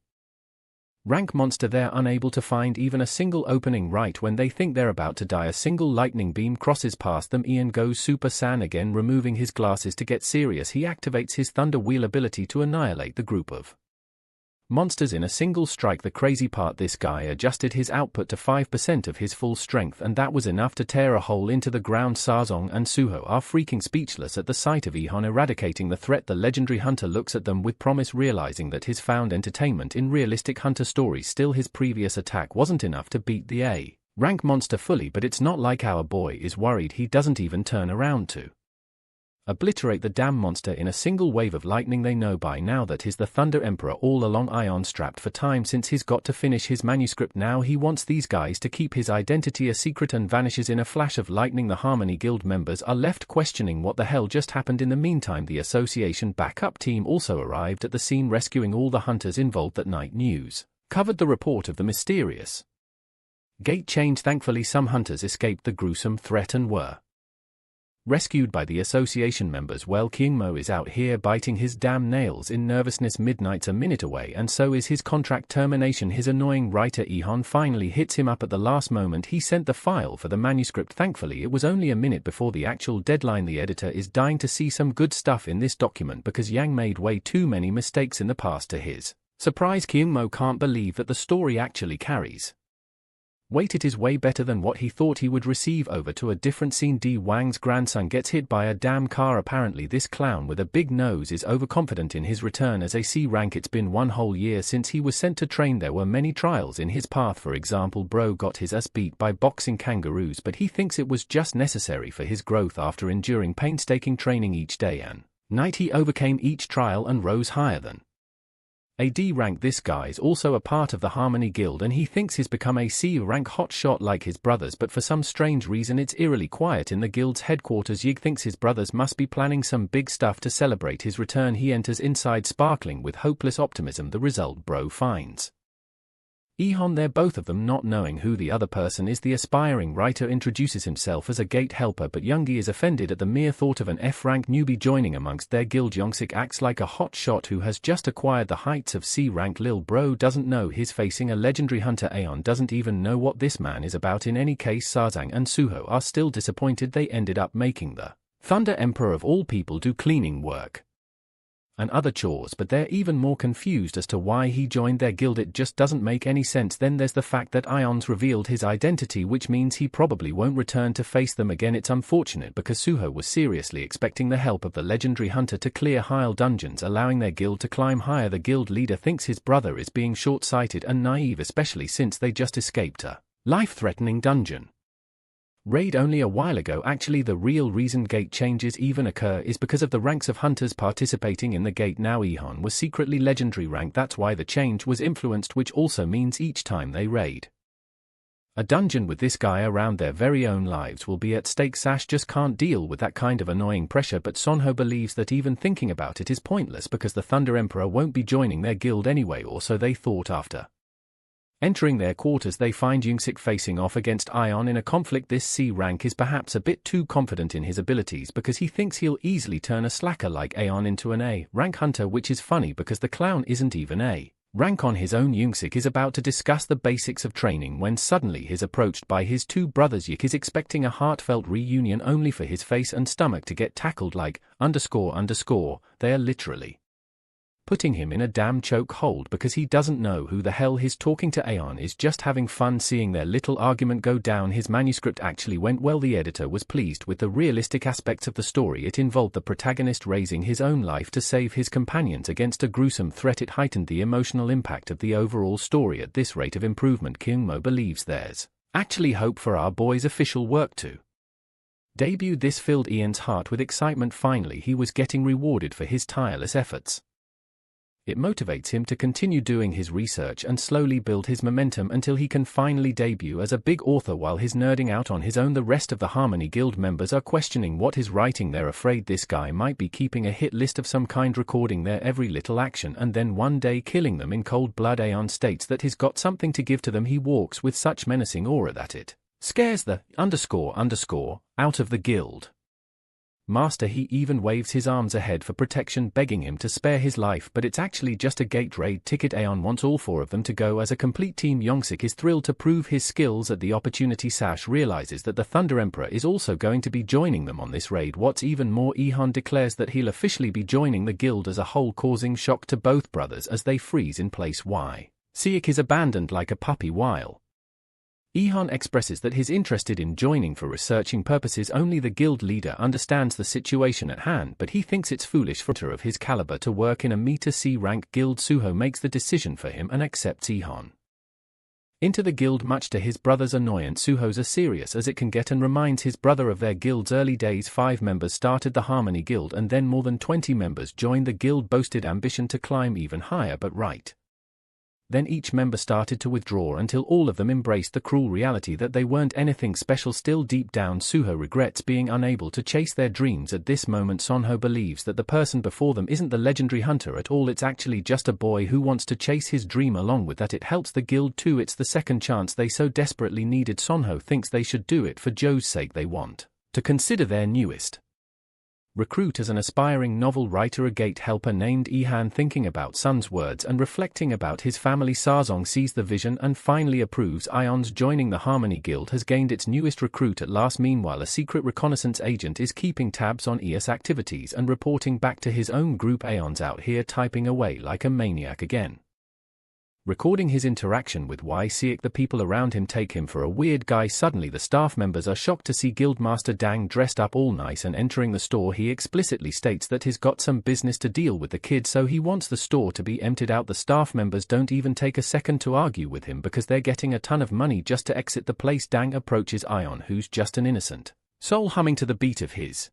rank monster. They're unable to find even a single opening. Right when they think they're about to die, a single lightning beam crosses past them. Ian goes Super Saiyan again, removing his glasses to get serious. He activates his Thunder Wheel ability to annihilate the group of monsters in a single strike. The crazy part, this guy adjusted his output to 5% of his full strength, and that was enough to tear a hole into the ground. Sazong and Suho are freaking speechless at the sight of Ihon eradicating the threat. The legendary hunter looks at them with promise, realizing that his found entertainment in realistic hunter stories. Still, his previous attack wasn't enough to beat the A rank monster fully, but it's not like our boy is worried. He doesn't even turn around to obliterate the damn monster in a single wave of lightning. They know by now that he's the Thunder Emperor all along. Ion strapped for time since he's got to finish his manuscript. Now he wants these guys to keep his identity a secret and vanishes in a flash of lightning. The Harmony Guild members are left questioning what the hell just happened. In the meantime, the association backup team also arrived at the scene, rescuing all the hunters involved. That night news covered the report of the mysterious gate change. Thankfully, some hunters escaped the gruesome threat and were rescued by the association members. Well, Kyungmo is out here biting his damn nails in nervousness. Midnight's a minute away, and so is his contract termination. His annoying writer Ihon finally hits him up at the last moment. He sent the file for the manuscript. Thankfully, it was only a minute before the actual deadline. The editor is dying to see some good stuff in this document because Yang made way too many mistakes in the past. To his surprise, Kyungmo can't believe that the story actually carries weight. It is way better than what he thought he would receive. Over to a different scene. D. Wang's grandson gets hit by a damn car. Apparently this clown with a big nose is overconfident in his return as a C rank. It's been 1 whole year since he was sent to train. There were many trials in his path. For example, bro got his ass beat by boxing kangaroos, but he thinks it was just necessary for his growth. After enduring painstaking training each day and night, he overcame each trial and rose higher than A D rank. This guy's also a part of the Harmony Guild and he thinks he's become a C rank hotshot like his brothers, but for some strange reason it's eerily quiet in the guild's headquarters. Yig thinks his brothers must be planning some big stuff to celebrate his return. He enters inside sparkling with hopeless optimism. The result bro finds Ehon there, both of them not knowing who the other person is. The aspiring writer introduces himself as a gate helper, but Youngie is offended at the mere thought of an F-rank newbie joining amongst their guild. Yongsik acts like a hot shot who has just acquired the heights of C-rank. Lil bro doesn't know he's facing a legendary hunter. Aeon doesn't even know what this man is about. In any case, Sazang and Suho are still disappointed they ended up making the Thunder Emperor of all people do cleaning work and other chores, but they're even more confused as to why he joined their guild. It just doesn't make any sense. Then there's the fact that Ion's revealed his identity, which means he probably won't return to face them again. It's unfortunate because Suho was seriously expecting the help of the legendary hunter to clear Hyel dungeons, allowing their guild to climb higher. The guild leader thinks his brother is being short-sighted and naive, especially since they just escaped a life-threatening dungeon raid only a while ago. Actually, the real reason gate changes even occur is because of the ranks of hunters participating in the gate. Now Ehon was secretly legendary rank, that's why the change was influenced, which also means each time they raid a dungeon with this guy around, their very own lives will be at stake. Sash just can't deal with that kind of annoying pressure, but Sonho believes that even thinking about it is pointless because the Thunder Emperor won't be joining their guild anyway, or so they thought. After entering their quarters, they find Youngsik facing off against Ion in a conflict. This C rank is perhaps a bit too confident in his abilities because he thinks he'll easily turn a slacker like Aeon into an A rank hunter, which is funny because the clown isn't even A rank on his own. Youngsik is about to discuss the basics of training when suddenly he's approached by his two brothers. Yik is expecting a heartfelt reunion only for his face and stomach to get tackled like __. They are literally putting him in a damn choke hold because he doesn't know who the hell he's talking to. Aeon is just having fun seeing their little argument go down. His manuscript actually went well. The editor was pleased with the realistic aspects of the story. It involved the protagonist raising his own life to save his companions against a gruesome threat. It heightened the emotional impact of the overall story. At this rate of improvement, Kyungmo believes there's actually hope for our boy's official work to debut. This filled Ian's heart with excitement. Finally, he was getting rewarded for his tireless efforts. It motivates him to continue doing his research and slowly build his momentum until he can finally debut as a big author. While he's nerding out on his own, the rest of the Harmony Guild members are questioning what he's writing. They're afraid this guy might be keeping a hit list of some kind, recording their every little action and then one day killing them in cold blood. Aeon states that he's got something to give to them. He walks with such menacing aura that it scares the __ out of the guild master. He even waves his arms ahead for protection, begging him to spare his life, but it's actually just a gate raid ticket. Aeon wants all four of them to go as a complete team. Youngsik is thrilled to prove his skills at the opportunity. Sash realizes that the Thunder Emperor is also going to be joining them on this raid. What's even more, Ehon declares that he'll officially be joining the guild as a whole, causing shock to both brothers as they freeze in place. Why? Siak is abandoned like a puppy while Ehon expresses that he's interested in joining for researching purposes. Only the guild leader understands the situation at hand, but he thinks it's foolish for a of his caliber to work in a Meta C rank guild. Suho makes the decision for him and accepts Ehon into the guild. Much to his brother's annoyance, Suho's as serious as it can get and reminds his brother of their guild's early days. 5 members started the Harmony Guild and then more than 20 members joined the guild, boasted ambition to climb even higher, but right then each member started to withdraw until all of them embraced the cruel reality that they weren't anything special. Still deep down, Suho regrets being unable to chase their dreams. At this moment, Sonho believes that the person before them isn't the legendary hunter at all. It's actually just a boy who wants to chase his dream. Along with that, it helps the guild too. It's the second chance they so desperately needed. Sonho thinks they should do it for Joe's sake. They want to consider their newest recruit as an aspiring novel writer, a gate helper named Ihan. Thinking about Sun's words and reflecting about his family, Sazong sees the vision and finally approves. Ion's joining the Harmony Guild has gained its newest recruit at last. Meanwhile, a secret reconnaissance agent is keeping tabs on ES activities and reporting back to his own group. Aeon's out here typing away like a maniac again, recording his interaction with Siak. The people around him take him for a weird guy. Suddenly the staff members are shocked to see Guildmaster Dang dressed up all nice and entering the store. He explicitly states that he's got some business to deal with the kid, so he wants the store to be emptied out. The staff members don't even take a second to argue with him because they're getting a ton of money just to exit the place. Dang approaches Ion, who's just an innocent soul, humming to the beat of his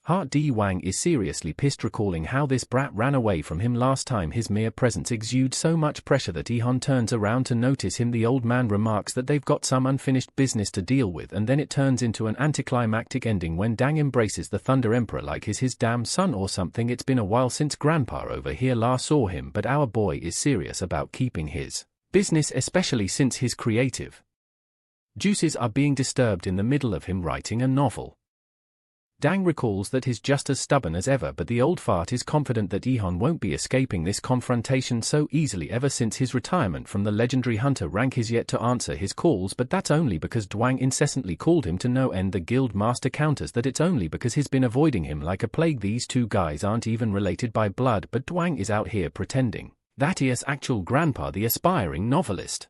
Heart D. Wang is seriously pissed, recalling how this brat ran away from him last time. His mere presence exudes so much pressure that Ihon turns around to notice him. The old man remarks that they've got some unfinished business to deal with, and then it turns into an anticlimactic ending when Dang embraces the Thunder Emperor like he's his damn son or something. It's been a while since Grandpa over here last saw him, but our boy is serious about keeping his business, especially since his creative juices are being disturbed in the middle of him writing a novel. Dang recalls that he's just as stubborn as ever, but the old fart is confident that Ihon won't be escaping this confrontation so easily. Ever since his retirement from the legendary hunter rank, is yet to answer his calls, but that's only because Dwang incessantly called him to no end. The guild master counters that it's only because he's been avoiding him like a plague. These two guys aren't even related by blood, but Dwang is out here pretending that he is actual grandpa. The aspiring novelist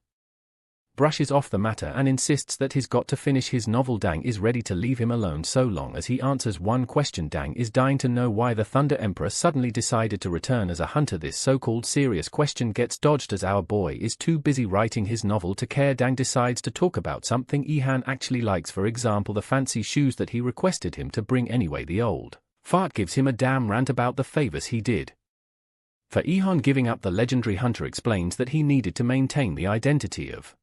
brushes off the matter and insists that he's got to finish his novel. Dang is ready to leave him alone so long as he answers one question. Dang is dying to know why the Thunder Emperor suddenly decided to return as a hunter. This so-called serious question gets dodged as our boy is too busy writing his novel to care. Dang decides to talk about something Ihan actually likes, for example the fancy shoes that he requested him to bring anyway. The old fart gives him a damn rant about the favors he did for Ihon giving up. The legendary hunter explains that he needed to maintain the identity of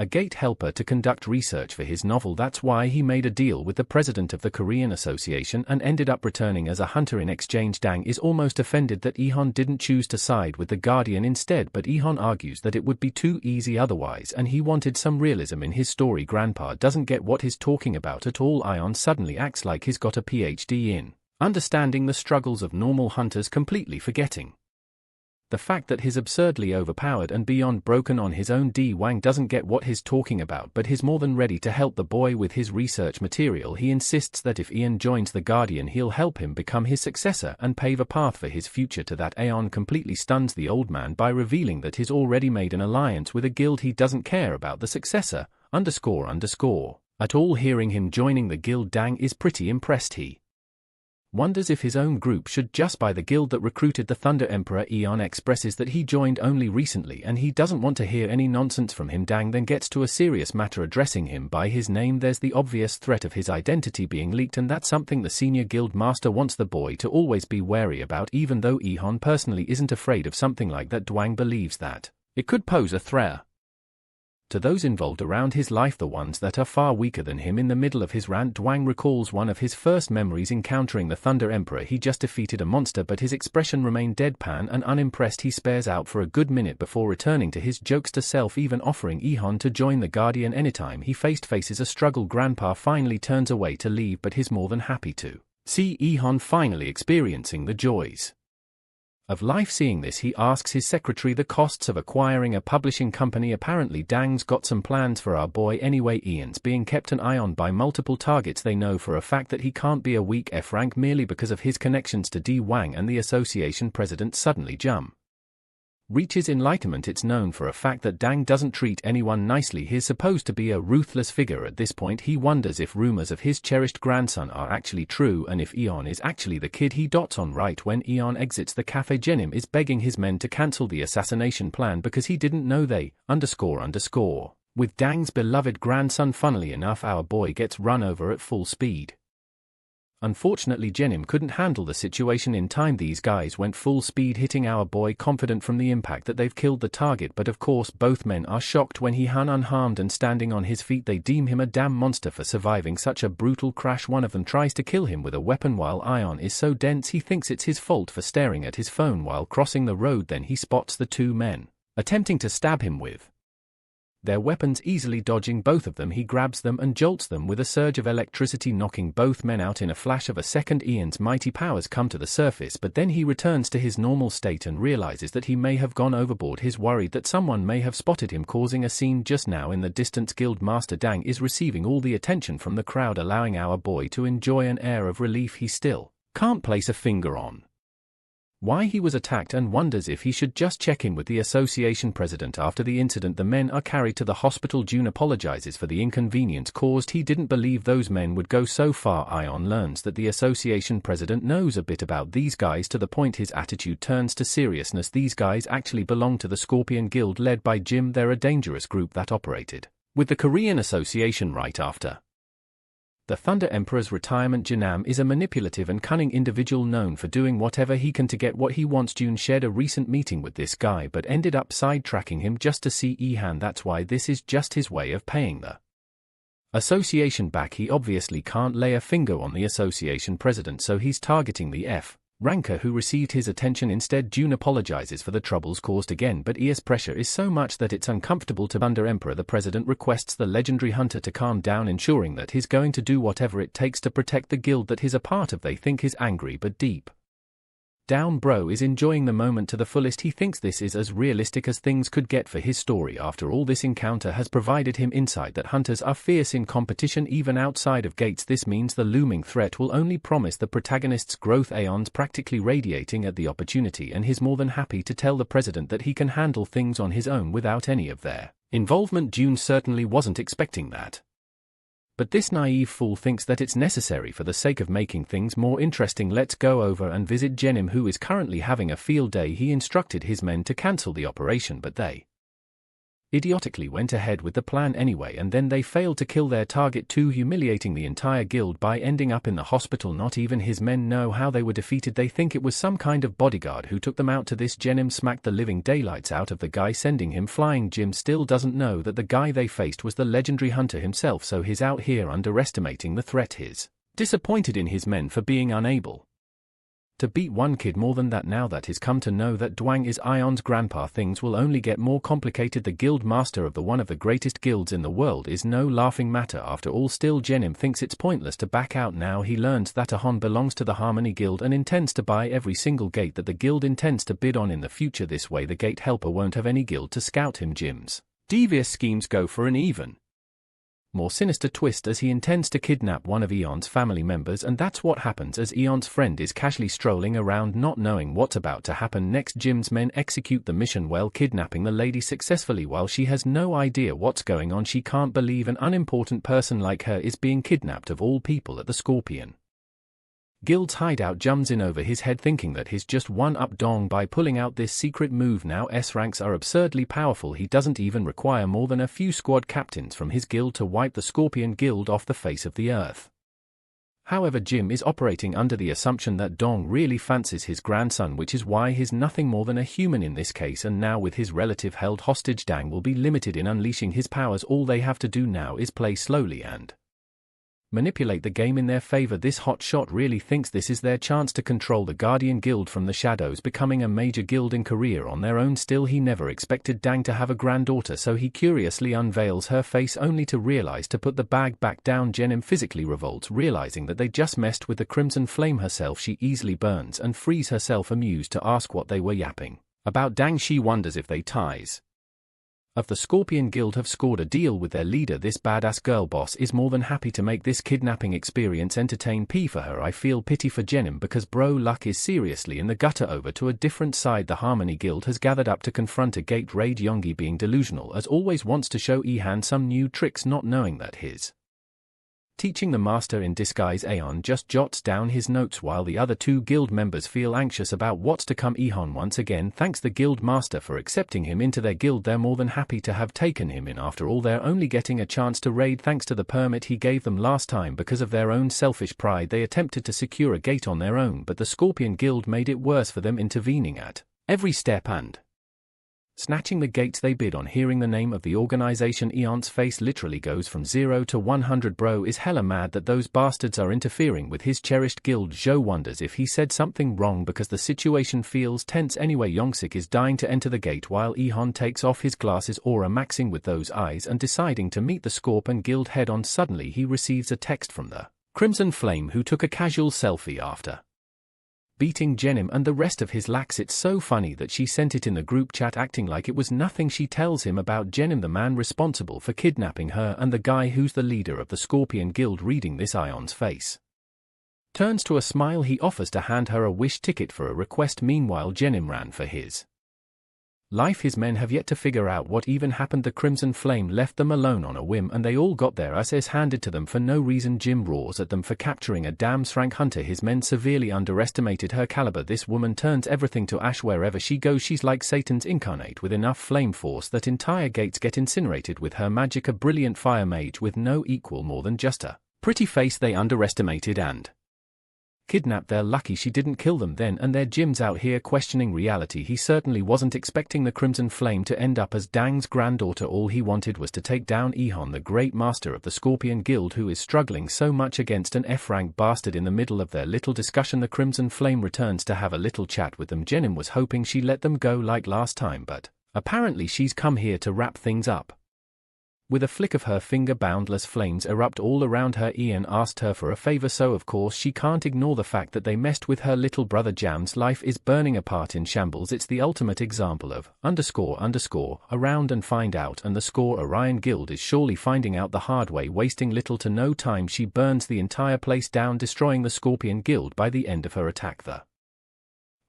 a gate helper to conduct research for his novel. That's why he made a deal with the president of the Korean Association and ended up returning as a hunter in exchange. Dang is almost offended that Ihon didn't choose to side with the Guardian instead, but Ihon argues that it would be too easy otherwise and he wanted some realism in his story. Grandpa doesn't get what he's talking about at all. Ihon suddenly acts like he's got a PhD in understanding the struggles of normal hunters, completely forgetting the fact that he's absurdly overpowered and beyond broken on his own. D. Wang doesn't get what he's talking about, but he's more than ready to help the boy with his research material. He insists that if Ian joins the Guardian he'll help him become his successor and pave a path for his future. To that, Aeon completely stuns the old man by revealing that he's already made an alliance with a guild. He doesn't care about the successor, at all. Hearing him joining the guild, Dang is pretty impressed. He wonders if his own group should just buy the guild that recruited the Thunder Emperor. Eon expresses that he joined only recently and he doesn't want to hear any nonsense from him. Dang then gets to a serious matter, addressing him by his name. There's the obvious threat of his identity being leaked, and that's something the senior guild master wants the boy to always be wary about. Even though Ehon personally isn't afraid of something like that, Dwang believes that it could pose a threat to those involved around his life, the ones that are far weaker than him. In the middle of his rant, Dwang recalls one of his first memories encountering the Thunder Emperor. He just defeated a monster, but his expression remained deadpan and unimpressed. He spares out for a good minute before returning to his jokester self, even offering Ehon to join the Guardian anytime he faces a struggle. Grandpa finally turns away to leave, but he's more than happy to see Ehon finally experiencing the joys of life. Seeing this, he asks his secretary the costs of acquiring a publishing company. Apparently Dang's got some plans for our boy anyway. Ian's being kept an eye on by multiple targets. They know for a fact that he can't be a weak F rank merely because of his connections to D. Wang and the association president. Suddenly reaches enlightenment. It's known for a fact that Dang doesn't treat anyone nicely. He's supposed to be a ruthless figure. At this point he wonders if rumors of his cherished grandson are actually true and if Eon is actually the kid he dotes on. Right when Eon exits the cafe, Jenim is begging his men to cancel the assassination plan because he didn't know they with Dang's beloved grandson. Funnily enough, our boy gets run over at full speed. Unfortunately, Jenim couldn't handle the situation in time. These guys went full speed, hitting our boy, confident from the impact that they've killed the target, but of course both men are shocked when he hung unharmed and standing on his feet. They deem him a damn monster for surviving such a brutal crash. One of them tries to kill him with a weapon while Ion is so dense he thinks it's his fault for staring at his phone while crossing the road. Then he spots the two men attempting to stab him with their weapons. Easily dodging both of them, he grabs them and jolts them with a surge of electricity, knocking both men out in a flash of a second. Ian's mighty powers come to the surface, but then he returns to his normal state and realizes that he may have gone overboard. He's worried that someone may have spotted him, causing a scene. Just now in the distance, Guild Master Dang is receiving all the attention from the crowd, allowing our boy to enjoy an air of relief. He still can't place a finger on why he was attacked and wonders if he should just check in with the association president. After the incident, the men are carried to the hospital. June apologizes for the inconvenience caused. He didn't believe those men would go so far. Ion learns that the association president knows a bit about these guys, to the point his attitude turns to seriousness. These guys actually belong to the Scorpion Guild led by Jim. They're a dangerous group that operated with the Korean Association right after The Thunder Emperor's retirement Janam is a manipulative and cunning individual known for doing whatever he can to get what he wants. June shared a recent meeting with this guy but ended up sidetracking him just to see Ihan. That's why this is just his way of paying the association back. He obviously can't lay a finger on the association president, so he's targeting the ranker who received his attention instead. June apologizes for the troubles caused again, but E's pressure is so much that it's uncomfortable to Thunder Emperor. The president requests the legendary hunter to calm down, ensuring that he's going to do whatever it takes to protect the guild that he's a part of. They think he's angry, but deep down bro is enjoying the moment to the fullest. He thinks this is as realistic as things could get for his story. After all, this encounter has provided him insight that hunters are fierce in competition even outside of gates. This means the looming threat will only promise the protagonist's growth. Aeon's practically radiating at the opportunity, and he's more than happy to tell the president that he can handle things on his own without any of their involvement. June certainly wasn't expecting that. But this naive fool thinks that it's necessary for the sake of making things more interesting. Let's go over and visit Jenim, who is currently having a field day. He instructed his men to cancel the operation, but they idiotically went ahead with the plan anyway, and then they failed to kill their target too, humiliating the entire guild by ending up in the hospital. Not even his men know how they were defeated. They think it was some kind of bodyguard who took them out. To this, Jenim smacked the living daylights out of the guy, sending him flying. Jim still doesn't know that the guy they faced was the legendary hunter himself, so he's out here underestimating the threat. He's disappointed in his men for being unable to beat one kid more than that. Now that he's come to know that Dwang is Ion's grandpa, things will only get more complicated. The guild master of one of the greatest guilds in the world is no laughing matter after all. Still, Jenim thinks it's pointless to back out. Now he learns that Ahon belongs to the Harmony Guild and intends to buy every single gate that the guild intends to bid on in the future. This way the gate helper won't have any guild to scout him. Jim's devious schemes go for an even more sinister twist as he intends to kidnap one of Eon's family members, and that's what happens as Eon's friend is casually strolling around not knowing what's about to happen next. Jim's men execute the mission well, kidnapping the lady successfully while she has no idea what's going on. She can't believe an unimportant person like her is being kidnapped of all people at the Scorpion Guild's hideout. Jumps in over his head, thinking that he's just one-up Dong by pulling out this secret move. Now S ranks are absurdly powerful. He doesn't even require more than a few squad captains from his guild to wipe the Scorpion Guild off the face of the earth. However, Jim is operating under the assumption that Dong really fancies his grandson, which is why he's nothing more than a human in this case, and now with his relative held hostage, Dang will be limited in unleashing his powers. All they have to do now is play slowly and manipulate the game in their favor. This hotshot really thinks this is their chance to control the Guardian Guild from the shadows, becoming a major guild in Korea on their own. Still, he never expected Dang to have a granddaughter, so he curiously unveils her face only to realize to put the bag back down. Jenim physically revolts, realizing that they just messed with the Crimson Flame herself. She easily burns and frees herself, amused to ask what they were yapping about. Dang, she wonders if they ties of the Scorpion Guild have scored a deal with their leader. This badass girl boss is more than happy to make this kidnapping experience entertain. P for her. I feel pity for Jenim because bro luck is seriously in the gutter. Over to a different side, the Harmony Guild has gathered up to confront a gate raid. Yongi, being delusional as always, wants to show Ihan some new tricks, not knowing that his teaching the master in disguise. Aeon just jots down his notes while the other two guild members feel anxious about what's to come. Ihan once again thanks the guild master for accepting him into their guild. They're more than happy to have taken him in. After all, they're only getting a chance to raid thanks to the permit he gave them last time. Because of their own selfish pride, they attempted to secure a gate on their own, but the Scorpion Guild made it worse for them, intervening at every step and snatching the gates they bid on. Hearing the name of the organization, Eon's face literally goes from 0 to 100. Bro is hella mad that those bastards are interfering with his cherished guild. Zhou wonders if he said something wrong because the situation feels tense anyway. Yongsik is dying to enter the gate while Ihan takes off his glasses, aura maxing with those eyes and deciding to meet the Scorpion Guild head on. Suddenly he receives a text from the Crimson Flame, who took a casual selfie after beating Jenim and the rest of his lax. It's so funny that she sent it in the group chat acting like it was nothing. She tells him about Jenim, the man responsible for kidnapping her, and the guy who's the leader of the Scorpion Guild. Reading this, Ion's face turns to a smile. He offers to hand her a wish ticket for a request. Meanwhile, Jenim ran for his life. His men have yet to figure out what even happened. The Crimson Flame left them alone on a whim, and they all got their asses handed to them for no reason. Jim roars at them for capturing a damn Srank hunter. His men severely underestimated her caliber. This woman turns everything to ash wherever she goes. She's like Satan's incarnate with enough flame force that entire gates get incinerated with her magic. A brilliant fire mage with no equal, more than just a pretty face they underestimated and kidnapped. They're lucky she didn't kill them then and there. Jim's out here questioning reality. He certainly wasn't expecting the Crimson Flame to end up as Dang's granddaughter. All he wanted was to take down Ehon, the great master of the Scorpion Guild, who is struggling so much against an F-rank bastard. In the middle of their little discussion, the Crimson Flame returns to have a little chat with them. Jenim was hoping she let them go like last time, but apparently she's come here to wrap things up. With a flick of her finger, boundless flames erupt all around her. Ian asked her for a favor, so of course she can't ignore the fact that they messed with her little brother. Jam's life is burning apart in shambles. It's the ultimate example of around and find out, and the Orion Guild is surely finding out the hard way. Wasting little to no time, she burns the entire place down, destroying the Scorpion Guild. By the end of her attack, the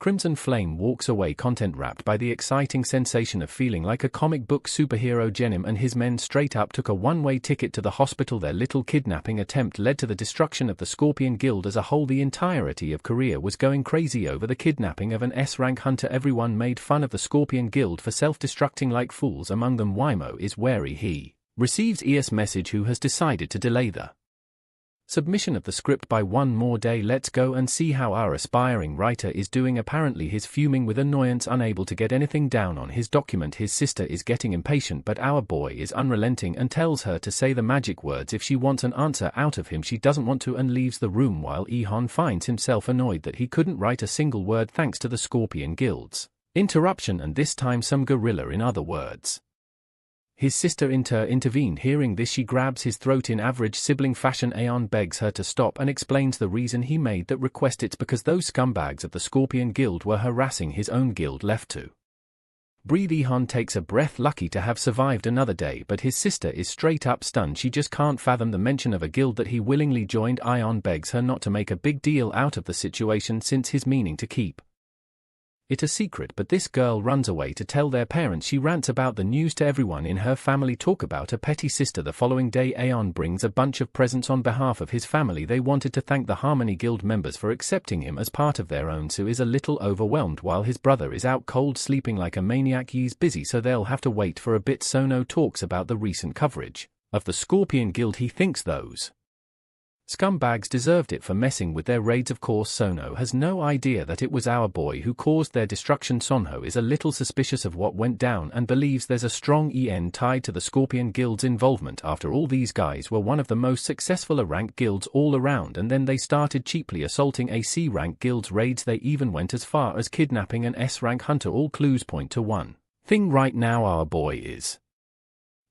Crimson Flame walks away content-wrapped by the exciting sensation of feeling like a comic book superhero. Jenim and his men straight up took a one-way ticket to the hospital. Their little kidnapping attempt led to the destruction of the Scorpion Guild as a whole. The entirety of Korea was going crazy over the kidnapping of an S-rank hunter. Everyone made fun of the Scorpion Guild for self-destructing like fools. Among them, Wymo is wary. He receives ES message who has decided to delay the submission of the script by one more day. Let's go and see how our aspiring writer is doing. Apparently he's fuming with annoyance, unable to get anything down on his document. His sister is getting impatient, but our boy is unrelenting and tells her to say the magic words if she wants an answer out of him. She doesn't want to and leaves the room, while Ehon finds himself annoyed that he couldn't write a single word thanks to the Scorpion Guild's interruption, and this time some gorilla in other words. His sister intervened. Hearing this, she grabs his throat in average sibling fashion. Aeon begs her to stop and explains the reason he made that request. It's because those scumbags of the Scorpion Guild were harassing his own guild. Left to breathe, Ehon takes a breath, lucky to have survived another day, but his sister is straight up stunned. She just can't fathom the mention of a guild that he willingly joined. Aeon begs her not to make a big deal out of the situation since his meaning to keep it a secret, but this girl runs away to tell their parents. She rants about the news to everyone in her family. Talk about a petty sister. The following day, Aeon brings a bunch of presents on behalf of his family. They wanted to thank the Harmony Guild members for accepting him as part of their own. Sue is a little overwhelmed while his brother is out cold sleeping like a maniac. He's busy, so they'll have to wait for a bit. Sono talks about the recent coverage of the Scorpion Guild. He thinks those scumbags deserved it for messing with their raids. Of course, Sono has no idea that it was our boy who caused their destruction. Sonho is a little suspicious of what went down and believes there's a strong EN tied to the Scorpion Guild's involvement. After all, these guys were one of the most successful A-rank guilds all around, and then they started cheaply assaulting a C-rank guild's raids. They even went as far as kidnapping an S-rank hunter. All clues point to one thing right now: our boy is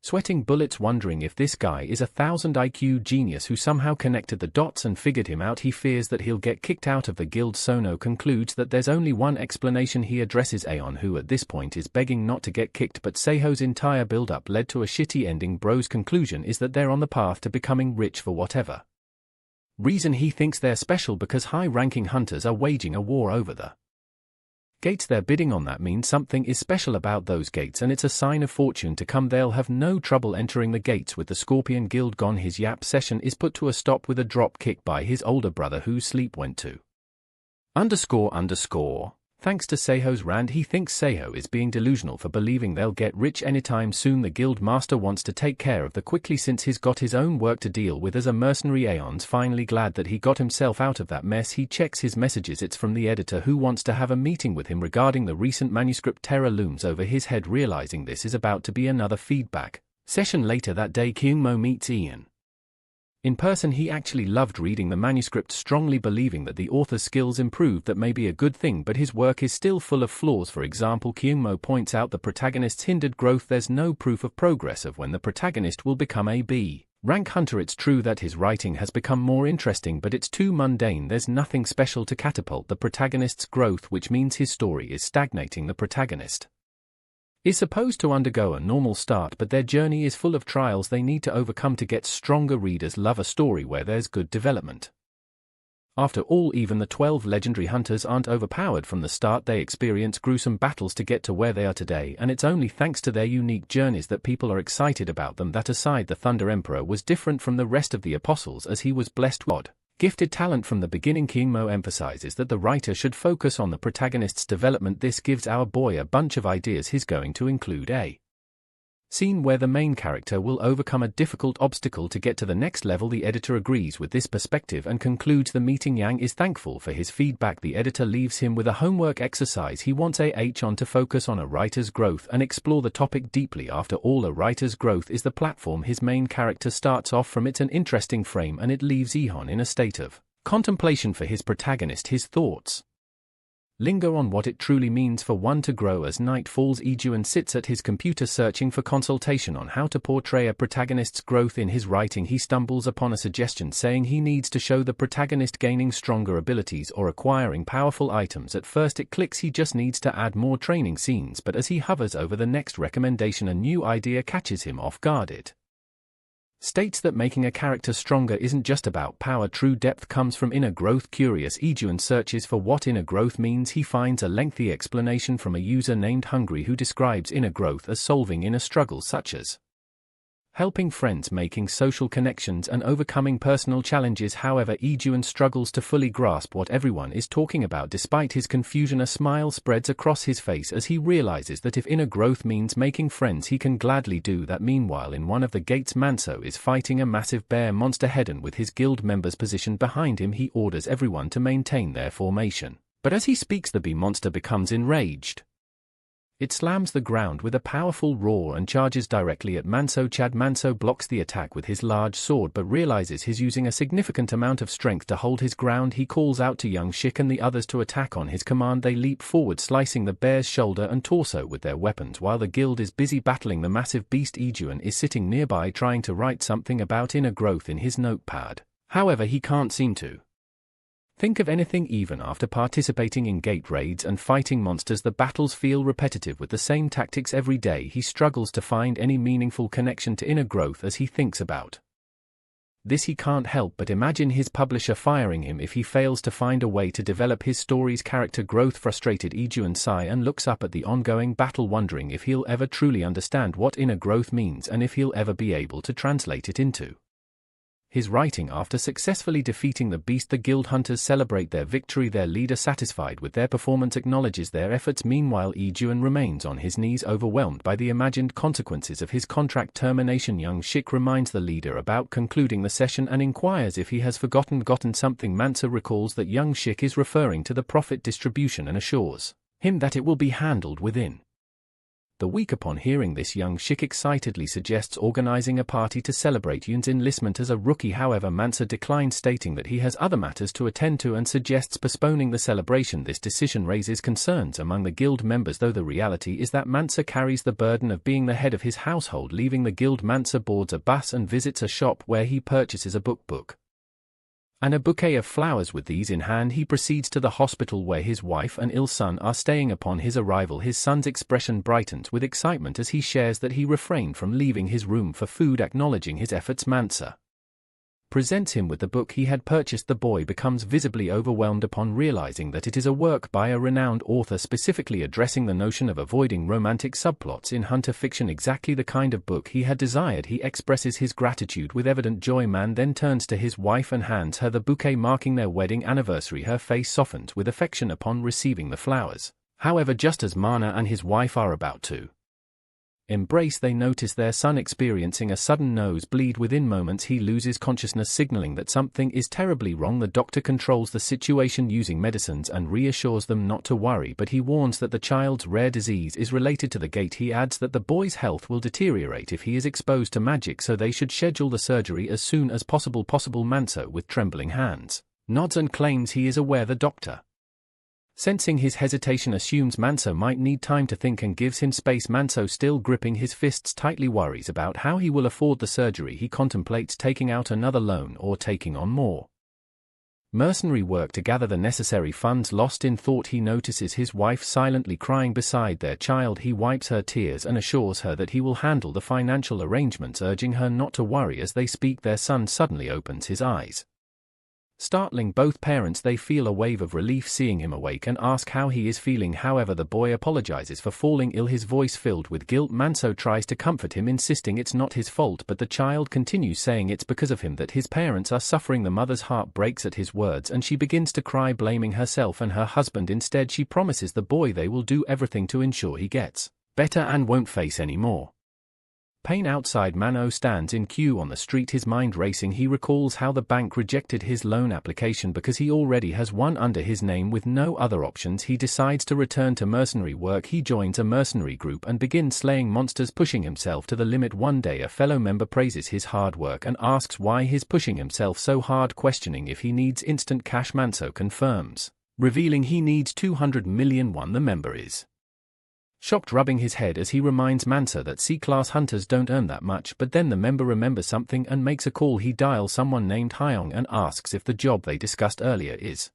sweating bullets, wondering if this guy is a 1000 IQ genius who somehow connected the dots and figured him out. He fears that he'll get kicked out of the guild. Sono concludes that there's only one explanation. He addresses Aeon, who at this point is begging not to get kicked, but Seiho's entire build-up led to a shitty ending. Bro's conclusion is that they're on the path to becoming rich for whatever reason. He thinks they're special because high-ranking hunters are waging a war over the gates they're bidding on. That means something is special about those gates, and it's a sign of fortune to come. They'll have no trouble entering the gates with the Scorpion Guild gone. His yap session is put to a stop with a drop kick by his older brother, whose sleep went to __. Thanks to Seiho's rant, he thinks Seiho is being delusional for believing they'll get rich anytime soon. The guild master wants to take care of the quickly since he's got his own work to deal with as a mercenary. Aeon's finally glad that he got himself out of that mess. He checks his messages. It's from the editor, who wants to have a meeting with him regarding the recent manuscript. Terror looms over his head, realizing this is about to be another feedback session. Later that day, Kyungmo meets Ian in person. He actually loved reading the manuscript, strongly believing that the author's skills improved. That may be a good thing, but his work is still full of flaws. For example, Kyungmo points out the protagonist's hindered growth. There's no proof of progress of when the protagonist will become a B-rank hunter. It's true that his writing has become more interesting, but it's too mundane. There's nothing special to catapult the protagonist's growth, which means his story is stagnating. The protagonist is supposed to undergo a normal start, but their journey is full of trials they need to overcome to get stronger. Readers love a story where there's good development. After all, even the 12 legendary hunters aren't overpowered from the start. They experience gruesome battles to get to where they are today, and it's only thanks to their unique journeys that people are excited about them. That aside, the Thunder Emperor was different from the rest of the apostles, as he was blessed with gifted talent from the beginning. Kyungmo emphasizes that the writer should focus on the protagonist's development. This gives our boy a bunch of ideas. He's going to include a Scene where the main character will overcome a difficult obstacle to get to the next level. The editor agrees with this perspective and concludes the meeting. Yang is thankful for his feedback. The editor leaves him with a homework exercise. He wants on to focus on a writer's growth and explore the topic deeply. After all, a writer's growth is the platform his main character starts off from. It's an interesting frame and it leaves Ihon in a state of contemplation for his protagonist. His thoughts linger on what it truly means for one to grow. As night falls, Ijuan sits at his computer searching for consultation on how to portray a protagonist's growth in his writing. He stumbles upon a suggestion saying he needs to show the protagonist gaining stronger abilities or acquiring powerful items. At first it clicks, he just needs to add more training scenes, but as he hovers over the next recommendation, a new idea catches him off guard. It states that making a character stronger isn't just about power. True depth comes from inner growth. Curious, Ijuan searches for what inner growth means. He finds a lengthy explanation from a user named Hungry who describes inner growth as solving inner struggles such as helping friends, making social connections, and overcoming personal challenges. However, Ijuan struggles to fully grasp what everyone is talking about. Despite his confusion, a smile spreads across his face as he realizes that if inner growth means making friends, he can gladly do that. Meanwhile, in one of the gates, Manso is fighting a massive bear monster head-on with his guild members positioned behind him. He orders everyone to maintain their formation. But as he speaks, the bee monster becomes enraged. It slams the ground with a powerful roar and charges directly at Manso. Manso blocks the attack with his large sword but realizes he's using a significant amount of strength to hold his ground. He calls out to Young Shik and the others to attack on his command. They leap forward, slicing the bear's shoulder and torso with their weapons. While the guild is busy battling the massive beast, Ijuan is sitting nearby trying to write something about inner growth in his notepad. However, he can't seem to think of anything. Even after participating in gate raids and fighting monsters, the battles feel repetitive with the same tactics every day. He struggles to find any meaningful connection to inner growth. As he thinks about this, he can't help but imagine his publisher firing him if he fails to find a way to develop his story's character growth. Frustrated, Ijuan sighs and looks up at the ongoing battle, wondering if he'll ever truly understand what inner growth means and if he'll ever be able to translate it into his writing. After successfully defeating the beast, the guild hunters celebrate their victory. Their leader, satisfied with their performance, acknowledges their efforts. Meanwhile, Ijuan remains on his knees, overwhelmed by the imagined consequences of his contract termination. Young Shik reminds the leader about concluding the session and inquires if he has forgotten something. Manso recalls that Young Shik is referring to the profit distribution and assures him that it will be handled within the week. Upon hearing this, Young Shik excitedly suggests organizing a party to celebrate Yun's enlistment as a rookie. However, Mansa declines, stating that he has other matters to attend to and suggests postponing the celebration. This decision raises concerns among the guild members, though the reality is that Mansa carries the burden of being the head of his household. Leaving the guild, Mansa boards a bus and visits a shop where he purchases a book and a bouquet of flowers. With these in hand, he proceeds to the hospital where his wife and ill son are staying. Upon his arrival, his son's expression brightens with excitement as he shares that he refrained from leaving his room for food. Acknowledging his efforts, Mansa presents him with the book he had purchased. The boy becomes visibly overwhelmed upon realizing that it is a work by a renowned author, specifically addressing the notion of avoiding romantic subplots in hunter fiction, exactly the kind of book he had desired. He expresses his gratitude with evident joy. Man then turns to his wife and hands her the bouquet marking their wedding anniversary. Her face softens with affection upon receiving the flowers. However, just as Mana and his wife are about to embrace, they notice their son experiencing a sudden nosebleed. Within moments, he loses consciousness, signaling that something is terribly wrong. The doctor controls the situation using medicines and reassures them not to worry, but he warns that the child's rare disease is related to the gate. He adds that the boy's health will deteriorate if he is exposed to magic, so they should schedule the surgery as soon as possible. Manso, with trembling hands, nods and claims he is aware. The doctor, sensing his hesitation, assumes Manso might need time to think and gives him space. Manso, still gripping his fists tightly, worries about how he will afford the surgery. He contemplates taking out another loan or taking on more mercenary work to gather the necessary funds. Lost in thought, he notices his wife silently crying beside their child. He wipes her tears and assures her that he will handle the financial arrangements, urging her not to worry. As they speak, their son suddenly opens his eyes, startling both parents. They feel a wave of relief seeing him awake and ask how he is feeling. However, the boy apologizes for falling ill, his voice filled with guilt. Manso tries to comfort him, insisting it's not his fault, but the child continues, saying it's because of him that his parents are suffering. The mother's heart breaks at his words and she begins to cry, blaming herself and her husband. Instead, she promises the boy they will do everything to ensure he gets better and won't face any more pain outside, Mano stands in queue on the street, his mind racing. He recalls how the bank rejected his loan application because he already has one under his name with no other options. He decides to return to mercenary work. He joins a mercenary group and begins slaying monsters, pushing himself to the limit. One day a fellow member praises his hard work and asks why he's pushing himself so hard, questioning if he needs instant cash. Manso confirms, revealing he needs 200 million won. The member is shocked, rubbing his head as he reminds Manso that C-class hunters don't earn that much, but then the member remembers something and makes a call. He dials someone named Hyong and asks if the job they discussed earlier is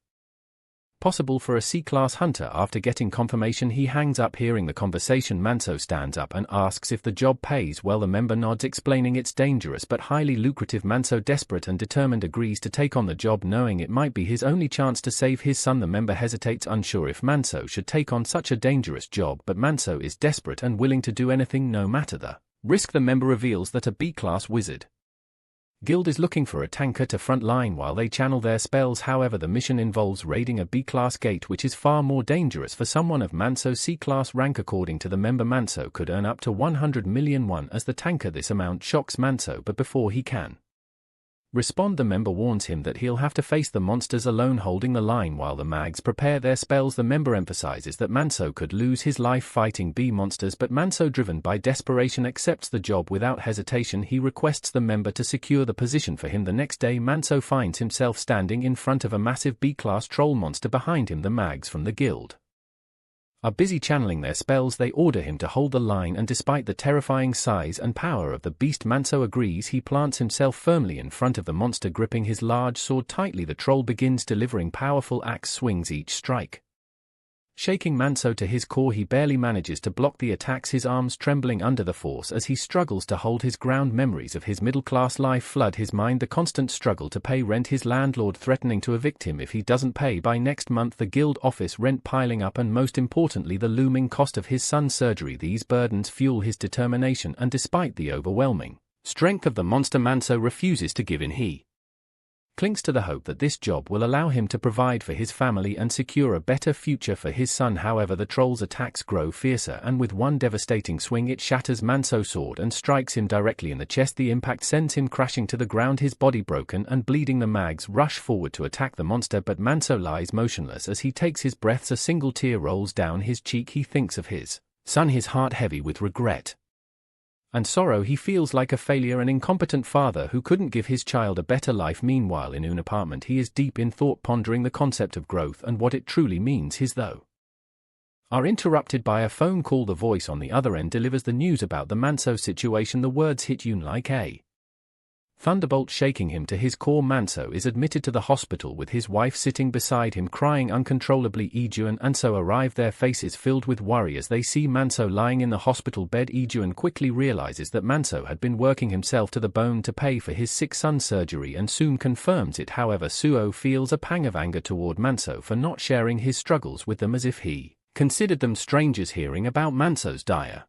possible for a C-class hunter. After getting confirmation, he hangs up. Hearing the conversation, Manso stands up and asks if the job pays well. The member nods, explaining it's dangerous but highly lucrative. Manso, desperate and determined, agrees to take on the job, knowing it might be his only chance to save his son. The member hesitates, unsure if Manso should take on such a dangerous job, but Manso is desperate and willing to do anything no matter the risk. The member reveals that a B-class wizard guild is looking for a tanker to front line while they channel their spells. However, the mission involves raiding a B-class gate, which is far more dangerous for someone of Manso's C-class rank. According to the member, Manso could earn up to 100 million won as the tanker. This amount shocks Manso, but before he can respond, the member warns him that he'll have to face the monsters alone. Holding the line while the mags prepare their spells, the member emphasizes that Manso could lose his life fighting bee monsters, but Manso, driven by desperation, accepts the job without hesitation. He requests the member to secure the position for him. The next day, Manso finds himself standing in front of a massive B-class troll monster. Behind him, the mags from the guild are busy channeling their spells. They order him to hold the line, and despite the terrifying size and power of the beast, Manso agrees. He plants himself firmly in front of the monster, gripping his large sword tightly. The troll begins delivering powerful axe swings, each strike shaking Manso to his core. He barely manages to block the attacks, his arms trembling under the force as he struggles to hold his ground. Memories of his middle-class life flood his mind, the constant struggle to pay rent, his landlord threatening to evict him if he doesn't pay by next month, the guild office rent piling up, and most importantly, the looming cost of his son's surgery. These burdens fuel his determination, and despite the overwhelming strength of the monster, Manso refuses to give in. He clings to the hope that this job will allow him to provide for his family and secure a better future for his son. However, the troll's attacks grow fiercer, and with one devastating swing it shatters Manso's sword and strikes him directly in the chest. The impact sends him crashing to the ground, his body broken and bleeding. The mags rush forward to attack the monster, but Manso lies motionless as he takes his breaths. A single tear rolls down his cheek. He thinks of his son, his heart heavy with regret and sorrow. He feels like a failure, an incompetent father who couldn't give his child a better life. Meanwhile, in an apartment, he is deep in thought, pondering the concept of growth and what it truly means. His thoughts are interrupted by a phone call. The voice on the other end delivers the news about the Manso situation. The words hit Yoon like a thunderbolt, shaking him to his core. Manso is admitted to the hospital with his wife sitting beside him, crying uncontrollably. Ijuan and So arrive, their faces filled with worry as they see Manso lying in the hospital bed. Ijuan quickly realizes that Manso had been working himself to the bone to pay for his sick son's surgery and soon confirms it. However, Suo feels a pang of anger toward Manso for not sharing his struggles with them, as if he considered them strangers. Hearing about Manso's dire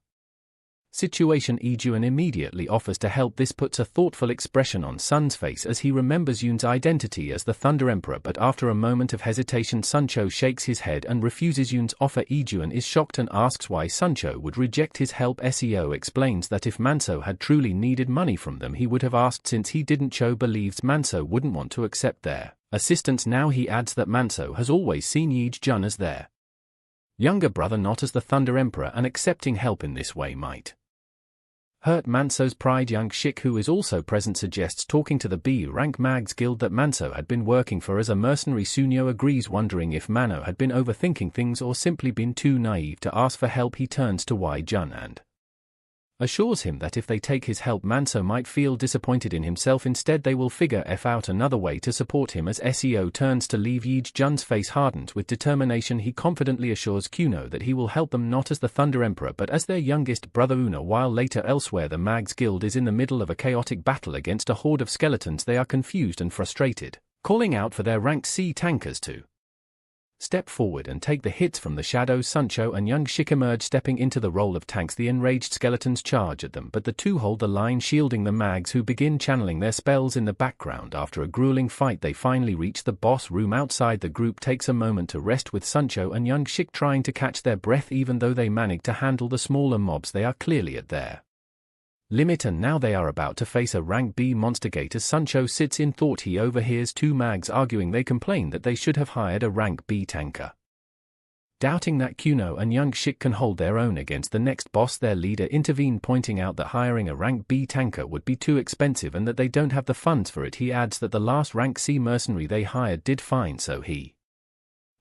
situation, Ijuan immediately offers to help. This puts a thoughtful expression on Sun's face as he remembers Yoon's identity as the Thunder Emperor, but after a moment of hesitation, Suncho shakes his head and refuses Yoon's offer. Ijuan is shocked and asks why Suncho would reject his help. Seo explains that if Manso had truly needed money from them, he would have asked. Since he didn't, Cho believes Manso wouldn't want to accept their assistance. Now he adds that Manso has always seen Yijun as their younger brother, not as the Thunder Emperor, and accepting help in this way might hurt Manso's pride. Young Shik, who is also present, suggests talking to the B-rank Mags guild that Manso had been working for as a mercenary. Sunyo agrees, wondering if Mano had been overthinking things or simply been too naive to ask for help. He turns to Wai Jun and assures him that if they take his help, Manso might feel disappointed in himself. Instead, they will figure out another way to support him. As Seo turns to leave, Yijun's face hardens with determination. He confidently assures Kuno that he will help them not as the Thunder Emperor but as their youngest brother Una. While later elsewhere, the Mags Guild is in the middle of a chaotic battle against a horde of skeletons. They are confused and frustrated, calling out for their ranked C tankers to step forward and take the hits from the shadows. Suncho and Young Shik emerge, stepping into the role of tanks. The enraged skeletons charge at them, but the two hold the line, shielding the mags, who begin channeling their spells in the background. After a grueling fight, they finally reach the boss room. Outside, the group takes a moment to rest, with Suncho and Young Shik trying to catch their breath. Even though they manage to handle the smaller mobs, they are clearly at their limit, and now they are about to face a rank B monster gate. As Suncho sits in thought, he overhears two mags arguing. They complain that they should have hired a rank B tanker. Doubting that Kuno and young Shik can hold their own against the next boss, their leader intervened, pointing out that hiring a rank B tanker would be too expensive and that they don't have the funds for it. He adds that the last rank C mercenary they hired did fine, so he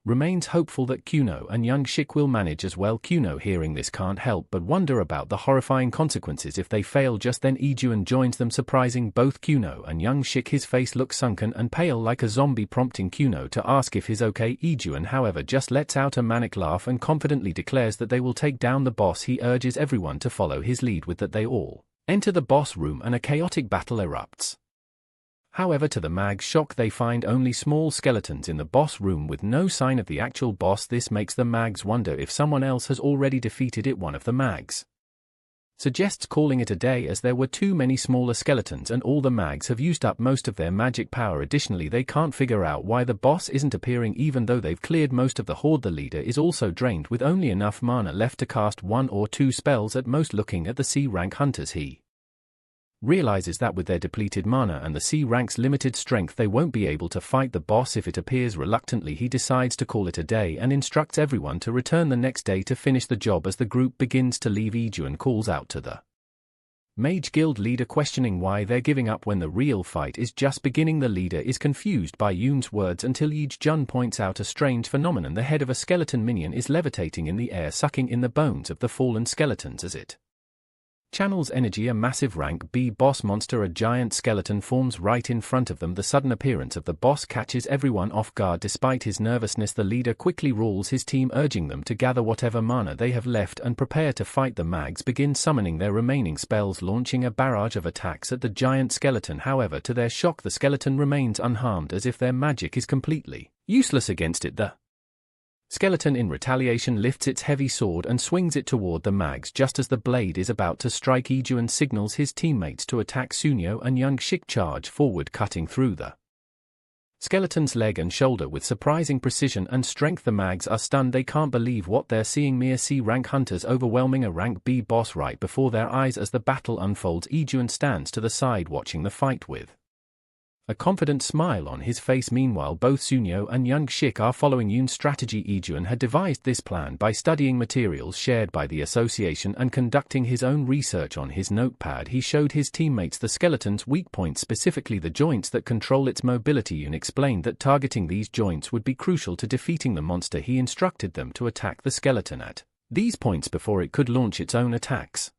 remains hopeful that Kuno and young Shik will manage as well. Kuno, hearing this, can't help but wonder about the horrifying consequences if they fail. Just then Ijuan joins them, surprising both Kuno and young Shik. His face looks sunken and pale like a zombie, prompting Kuno to ask if he's okay. Ijuan, however, just lets out a manic laugh and confidently declares that they will take down the boss. He urges everyone to follow his lead. With that, they all enter the boss room and a chaotic battle erupts. However, to the mag's shock, they find only small skeletons in the boss room with no sign of the actual boss. This makes the mags wonder if someone else has already defeated it. One of the mags suggests calling it a day, as there were too many smaller skeletons and all the mags have used up most of their magic power. Additionally, they can't figure out why the boss isn't appearing even though they've cleared most of the horde. The leader is also drained with only enough mana left to cast 1 or 2 spells at most. Looking at the C rank hunters, he realizes that with their depleted mana and the C rank's limited strength, they won't be able to fight the boss if it appears. Reluctantly, he decides to call it a day and instructs everyone to return the next day to finish the job. As the group begins to leave, Ijuan calls out to the Mage Guild leader, questioning why they're giving up when the real fight is just beginning. The leader is confused by Yoon's words until Ijuan points out a strange phenomenon. The head of a skeleton minion is levitating in the air, sucking in the bones of the fallen skeletons as it channels energy. A massive rank B boss monster, a giant skeleton, forms right in front of them. The sudden appearance of the boss catches everyone off guard. Despite his nervousness, the leader quickly rules his team, urging them to gather whatever mana they have left and prepare to fight. The mags begin summoning their remaining spells, launching a barrage of attacks at the giant skeleton. However, to their shock, the skeleton remains unharmed, as if their magic is completely useless against it. The skeleton, in retaliation, lifts its heavy sword and swings it toward the mags. Just as the blade is about to strike, Ijuan signals his teammates to attack. Sunyo and young Shik charge forward, cutting through the skeleton's leg and shoulder with surprising precision and strength. The mags are stunned. They can't believe what they're seeing. Mere C rank hunters overwhelming a rank B boss right before their eyes. As the battle unfolds, Ijuan stands to the side watching the fight with a confident smile on his face. Meanwhile, both Sunyo and young Shik are following Yoon's strategy. Ijuan had devised this plan by studying materials shared by the association and conducting his own research on his notepad. He showed his teammates the skeleton's weak points, specifically the joints that control its mobility, and explained that targeting these joints would be crucial to defeating the monster. He instructed them to attack the skeleton at these points before it could launch its own attacks.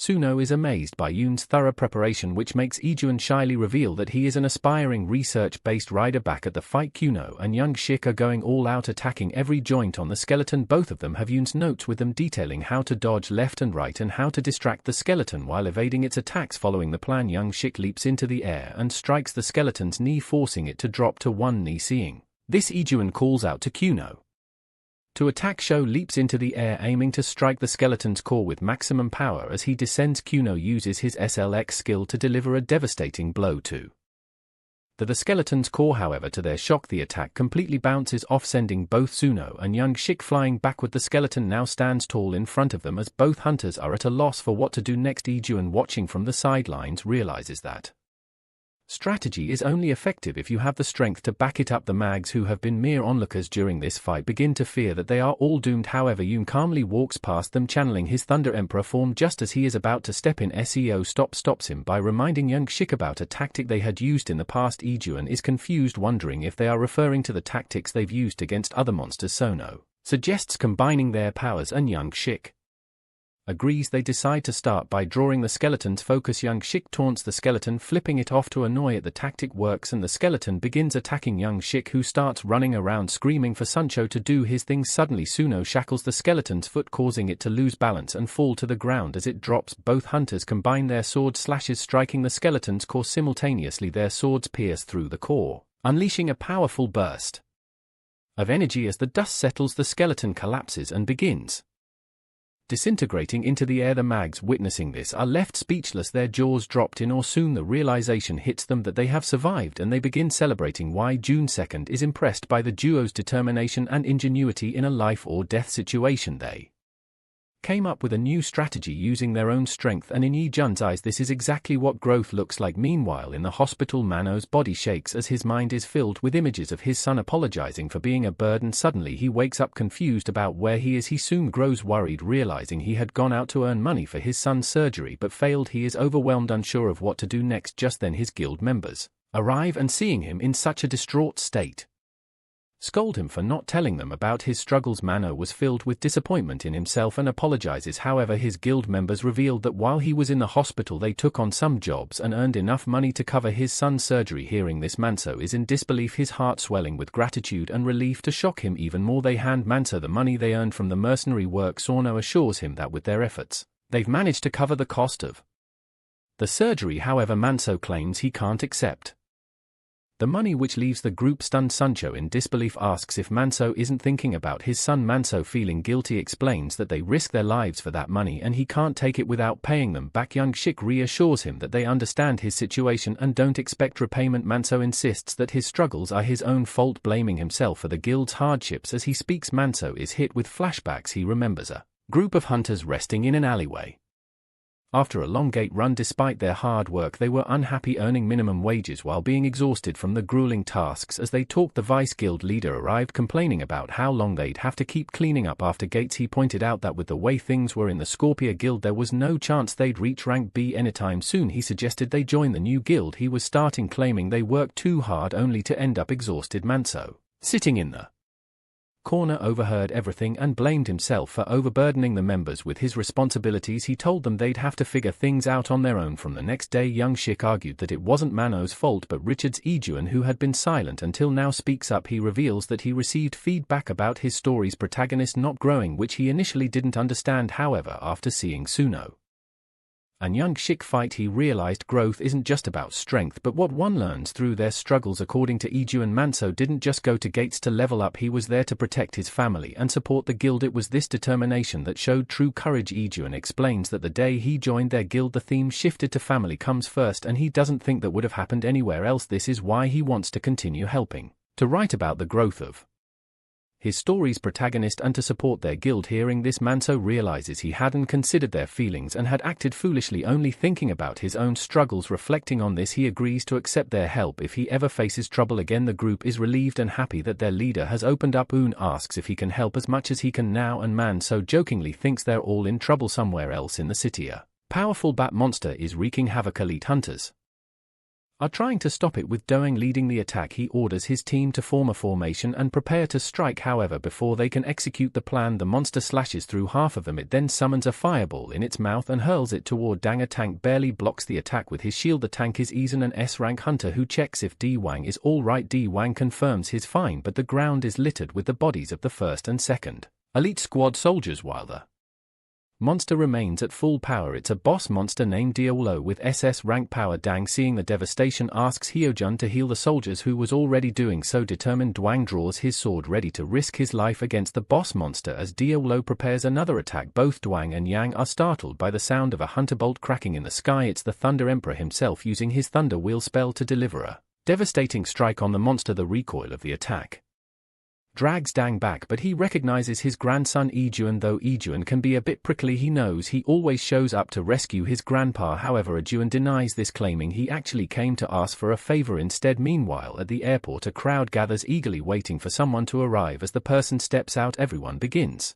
Suno is amazed by Yoon's thorough preparation, which makes Ijuan shyly reveal that he is an aspiring research-based rider. Back at the fight, Kuno and young Shik are going all out, attacking every joint on the skeleton. Both of them have Yoon's notes with them, detailing how to dodge left and right and how to distract the skeleton while evading its attacks. Following the plan, young Shik leaps into the air and strikes the skeleton's knee, forcing it to drop to one knee. Seeing this, Ijuan calls out to Kuno to attack. Sho leaps into the air, aiming to strike the skeleton's core with maximum power. As he descends, Kuno uses his SLX skill to deliver a devastating blow to the skeleton's core. However, to their shock, the attack completely bounces off, sending both Suno and young Shik flying backward. The skeleton now stands tall in front of them as both hunters are at a loss for what to do next. Ijuan, watching from the sidelines, realizes that strategy is only effective if you have the strength to back it up. The mags, who have been mere onlookers during this fight, begin to fear that they are all doomed. However, Yoon calmly walks past them, channeling his Thunder Emperor form. Just as he is about to step in, SEO stops him by reminding young Shik about a tactic they had used in the past. Ijuan is confused, wondering if they are referring to the tactics they've used against other monsters. Sono suggests combining their powers, and young Shik agrees. They decide to start by drawing the skeleton's focus. Young Shik taunts the skeleton, flipping it off to annoy it. The tactic works and the skeleton begins attacking young Shik, who starts running around screaming for Suncho to do his thing. Suddenly, Suno shackles the skeleton's foot, causing it to lose balance and fall to the ground. As it drops, both hunters combine their sword slashes, striking the skeleton's core simultaneously. Their swords pierce through the core, unleashing a powerful burst of energy. As the dust settles, the skeleton collapses and begins disintegrating into the air. The mags, witnessing this, are left speechless, their jaws dropped in awe. Soon the realization hits them that they have survived, and they begin celebrating. Why June 2nd is impressed by the duo's determination and ingenuity in a life-or-death situation. They came up with a new strategy using their own strength, and in Yi Jun's eyes this is exactly what growth looks like. Meanwhile in the hospital, Mano's body shakes as his mind is filled with images of his son apologizing for being a burden. Suddenly he wakes up confused about where he is. He soon grows worried, realizing he had gone out to earn money for his son's surgery but failed. He is overwhelmed, unsure of what to do next. Just then his guild members arrive, and seeing him in such a distraught state, scold him for not telling them about his struggles. Mano was filled with disappointment in himself and apologizes. However, his guild members revealed that while he was in the hospital they took on some jobs and earned enough money to cover his son's surgery. Hearing this, Manso is in disbelief, his heart swelling with gratitude and relief. To shock him even more, they hand Manso the money they earned from the mercenary work. Sorno assures him that with their efforts, they've managed to cover the cost of the surgery. However, Manso claims he can't accept the money, which leaves the group stunned. Sancho in disbelief asks if Manso isn't thinking about his son. Manso, feeling guilty, explains that they risk their lives for that money and he can't take it without paying them back. Young Shik reassures him that they understand his situation and don't expect repayment. Manso insists that his struggles are his own fault, blaming himself for the guild's hardships. As he speaks, Manso is hit with flashbacks. He remembers a group of hunters resting in an alleyway after a long gate run. Despite their hard work, they were unhappy, earning minimum wages while being exhausted from the grueling tasks. As they talked, the vice guild leader arrived, complaining about how long they'd have to keep cleaning up after gates. He pointed out that with the way things were in the Scorpia guild there was no chance they'd reach rank B anytime soon. He suggested they join the new guild he was starting, claiming they worked too hard only to end up exhausted. Manso, sitting in the corner, overheard everything and blamed himself for overburdening the members with his responsibilities. He told them they'd have to figure things out on their own from the next day. Young Shik argued that it wasn't Mano's fault but Richard's. Ijuan, who had been silent until now, speaks up. He reveals that he received feedback about his story's protagonist not growing, which he initially didn't understand. However, after seeing Suno and Young Shik fight, he realized growth isn't just about strength but what one learns through their struggles. According to Ijuan, Manso didn't just go to gates to level up, he was there to protect his family and support the guild. It was this determination that showed true courage. Ijuan explains that the day he joined their guild the theme shifted to family comes first, and he doesn't think that would have happened anywhere else. This is why he wants to continue helping to write about the growth of his story's protagonist and to support their guild. Hearing this, Manso realizes he hadn't considered their feelings and had acted foolishly, only thinking about his own struggles. Reflecting on this, he agrees to accept their help if he ever faces trouble again. The group is relieved and happy that their leader has opened up. Un asks if he can help as much as he can now, and Manso jokingly thinks they're all in trouble somewhere else in the city. A powerful bat monster is wreaking havoc. Elite hunters are trying to stop it, with Doang leading the attack. He orders his team to form a formation and prepare to strike. However, before they can execute the plan, the monster slashes through half of them. It then summons a fireball in its mouth and hurls it toward Dang. A tank barely blocks the attack with his shield. The tank is Izan, an S-rank hunter who checks if D Wang is alright. D Wang confirms he's fine, but the ground is littered with the bodies of the first and second elite squad soldiers while the monster remains at full power. It's a boss monster named Yahello with SS rank power. Dang, seeing the devastation, asks Hyojun to heal the soldiers, who was already doing so. Determined, Dwang draws his sword, ready to risk his life against the boss monster. As Yahello prepares another attack, both Dwang and Yang are startled by the sound of a hunter bolt cracking in the sky. It's the Thunder Emperor himself using his Thunder Wheel spell to deliver a devastating strike on the monster. The recoil of the attack drags Dang back, but he recognizes his grandson Ijuan. Though Ijuan can be a bit prickly, he knows he always shows up to rescue his grandpa. However, Ijuan denies this, claiming he actually came to ask for a favor instead. Meanwhile, at the airport, a crowd gathers, eagerly waiting for someone to arrive. As the person steps out, everyone begins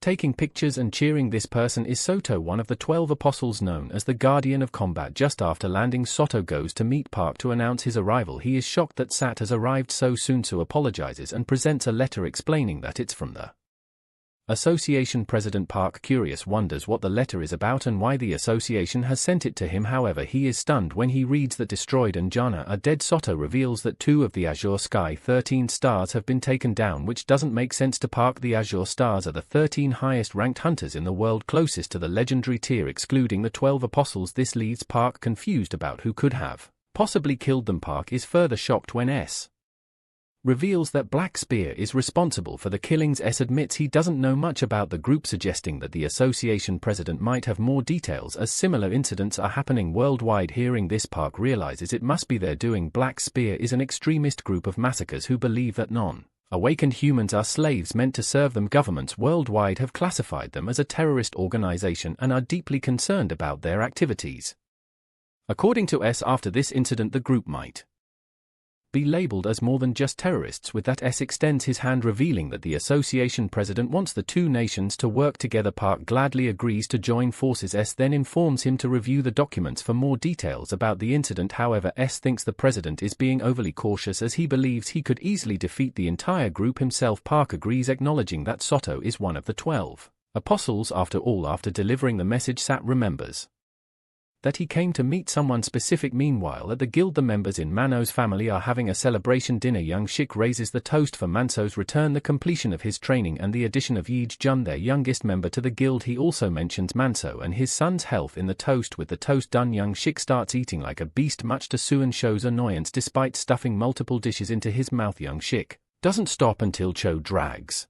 taking pictures and cheering. This person is Soto, one of the 12 apostles known as the Guardian of Combat. Just after landing, Soto goes to meet Park to announce his arrival. He is shocked that Sat has arrived so soon, so apologizes and presents a letter explaining that it's from the association president. Park, curious, wonders what the letter is about and why the association has sent it to him. However, he is stunned when he reads that Destroyed and Jana are dead. Soto reveals that 2 of the Azure Sky 13 stars have been taken down, which doesn't make sense to Park. The Azure stars are the 13 highest ranked hunters in the world, closest to the legendary tier, excluding the 12 apostles. This leaves Park confused about who could have possibly killed them. Park is further shocked when S reveals that Black Spear is responsible for the killings. S admits he doesn't know much about the group, suggesting that the association president might have more details, as similar incidents are happening worldwide. Hearing this, Park realizes it must be their doing. Black Spear is an extremist group of massacres who believe that none Awakened humans are slaves meant to serve them. Governments worldwide have classified them as a terrorist organization and are deeply concerned about their activities. According to S, after this incident the group might be labeled as more than just terrorists. With that, S extends his hand, revealing that the association president wants the two nations to work together. Park gladly agrees to join forces. S then informs him to review the documents for more details about the incident. However, S thinks the president is being overly cautious as he believes he could easily defeat the entire group himself. Park agrees, acknowledging that Soto is one of the 12 apostles. After all, after delivering the message, Sat remembers that he came to meet someone specific. Meanwhile, at the guild, the members in Mano's family are having a celebration dinner. Young Shik raises the toast for Manso's return, the completion of his training, and the addition of Yeej-jun, their youngest member, to the guild. He also mentions Manso and his son's health in the toast. With the toast done, Young Shik starts eating like a beast, much to Suan Cho's annoyance. Despite stuffing multiple dishes into his mouth, Young Shik doesn't stop until Cho drags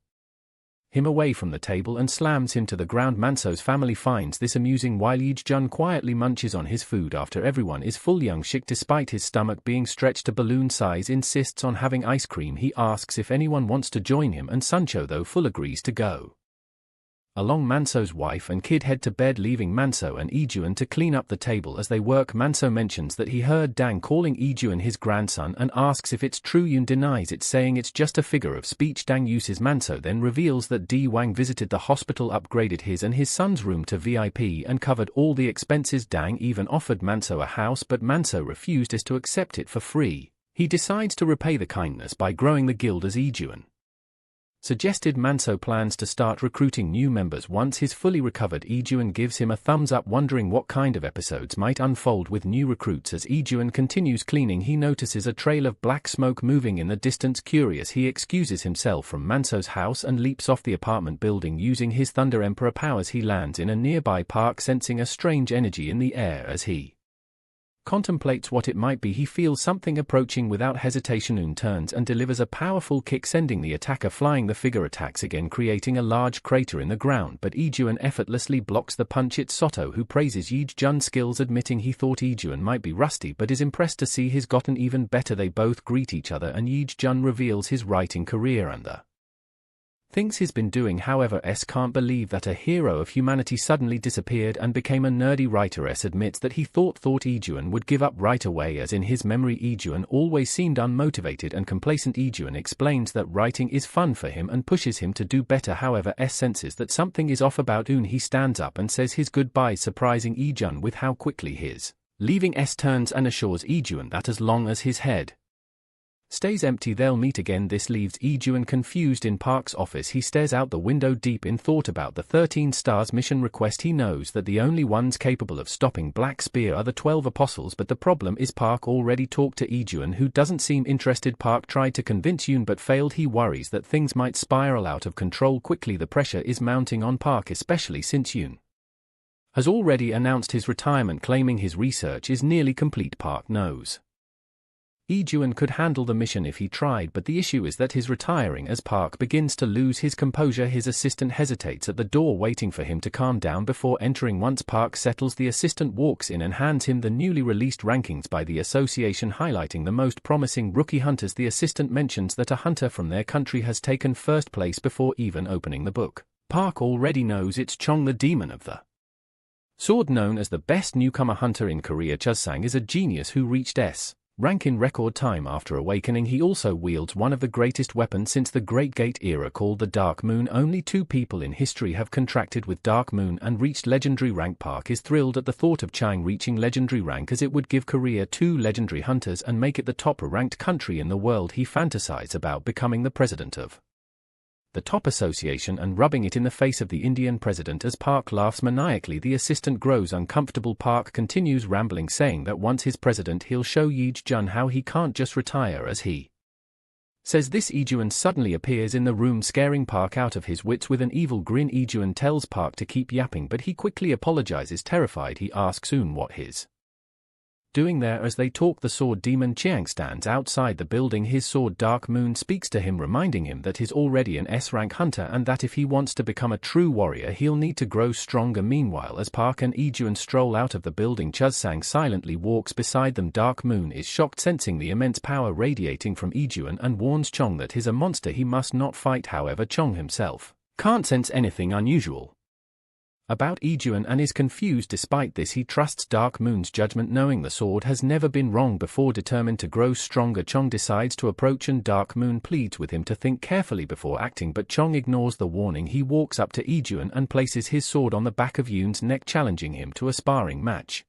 him away from the table and slams him to the ground. Manso's family finds this amusing while Yeej-jun quietly munches on his food after everyone is full. Young Shik, despite his stomach being stretched to balloon size, insists on having ice cream. He asks if anyone wants to join him, and Suncho, though full, agrees to go along. Manso's wife and kid head to bed, leaving Manso and Ijuan to clean up the table. As they work, Manso mentions that he heard Dang calling Ijuan his grandson and asks if it's true. Yun denies it, saying it's just a figure of speech. Dang uses Manso, then reveals that Di Wang visited the hospital, upgraded his and his son's room to VIP, and covered all the expenses. Dang even offered Manso a house, but Manso refused as to accept it for free. He decides to repay the kindness by growing the guild as Ijuan suggested. Manso plans to start recruiting new members once he's fully recovered. Ijuan gives him a thumbs up, wondering what kind of episodes might unfold with new recruits. As Ijuan continues cleaning, he notices a trail of black smoke moving in the distance. Curious, he excuses himself from Manso's house and leaps off the apartment building using his Thunder Emperor powers. He lands in a nearby park, sensing a strange energy in the air. As he contemplates what it might be, he feels something approaching. Without hesitation, Un turns and delivers a powerful kick, sending the attacker flying. The figure attacks again, creating a large crater in the ground, but Ijuan effortlessly blocks the punch. It's Soto who praises Yeej-jun's skills, admitting he thought Ijuan might be rusty but is impressed to see he's gotten even better. They both greet each other and Yeej-jun reveals his writing career and the things he's been doing. However, S can't believe that a hero of humanity suddenly disappeared and became a nerdy writer. S admits that he thought Ijuan would give up right away, as in his memory Ijuan always seemed unmotivated and complacent. Ijuan explains that writing is fun for him and pushes him to do better. However, S senses that something is off about Un. He stands up and says his goodbyes, surprising Ijuan with how quickly his leaving. S turns and assures Ijuan that as long as his head stays empty, they'll meet again. This leaves Ijuan confused in Park's office. He stares out the window, deep in thought about the 13 Stars mission request. He knows that the only ones capable of stopping Black Spear are the 12 apostles, but the problem is Park already talked to Ijuan, who doesn't seem interested. Park tried to convince Yun but failed. He worries that things might spiral out of control quickly. The pressure is mounting on Park, especially since Yun has already announced his retirement, claiming his research is nearly complete. Park knows Ijuan could handle the mission if he tried, but the issue is that he's retiring. As Park begins to lose his composure, his assistant hesitates at the door, waiting for him to calm down before entering. Once Park settles, the assistant walks in and hands him the newly released rankings by the association, highlighting the most promising rookie hunters. The assistant mentions that a hunter from their country has taken first place before even opening the book. Park already knows it's Chong, the demon of the sword, known as the best newcomer hunter in Korea. Chusang is a genius who reached S rank in record time after awakening. He also wields one of the greatest weapons since the Great Gate era, called the Dark Moon. Only 2 people in history have contracted with Dark Moon and reached legendary rank. Park is thrilled at the thought of Chang reaching legendary rank, as it would give Korea 2 legendary hunters and make it the top-ranked country in the world. He fantasizes about becoming the president of the top association and rubbing it in the face of the Indian president. As Park laughs maniacally, the assistant grows uncomfortable. Park continues rambling, saying that once he's president he'll show Yeej-jun how he can't just retire. As he says this, Ijuan suddenly appears in the room, scaring Park out of his wits with an evil grin. Ijuan tells Park to keep yapping, but he quickly apologizes. Terrified, he asks Un what his Doing there as they talk, the sword demon Chiang stands outside the building. His sword Dark Moon speaks to him, reminding him that he's already an S-rank hunter and that if he wants to become a true warrior he'll need to grow stronger. Meanwhile, as Park and Ijuan stroll out of the building, Chuzsang silently walks beside them. Dark Moon is shocked, sensing the immense power radiating from Ijuan, and warns Chong that he's a monster he must not fight. However, Chong himself can't sense anything unusual about Ijuan and is confused. Despite this, he trusts Dark Moon's judgment, knowing the sword has never been wrong before. Determined to grow stronger, Chong decides to approach, and Dark Moon pleads with him to think carefully before acting, but Chong ignores the warning. He walks up to Ijuan and places his sword on the back of Yoon's neck, challenging him to a sparring match.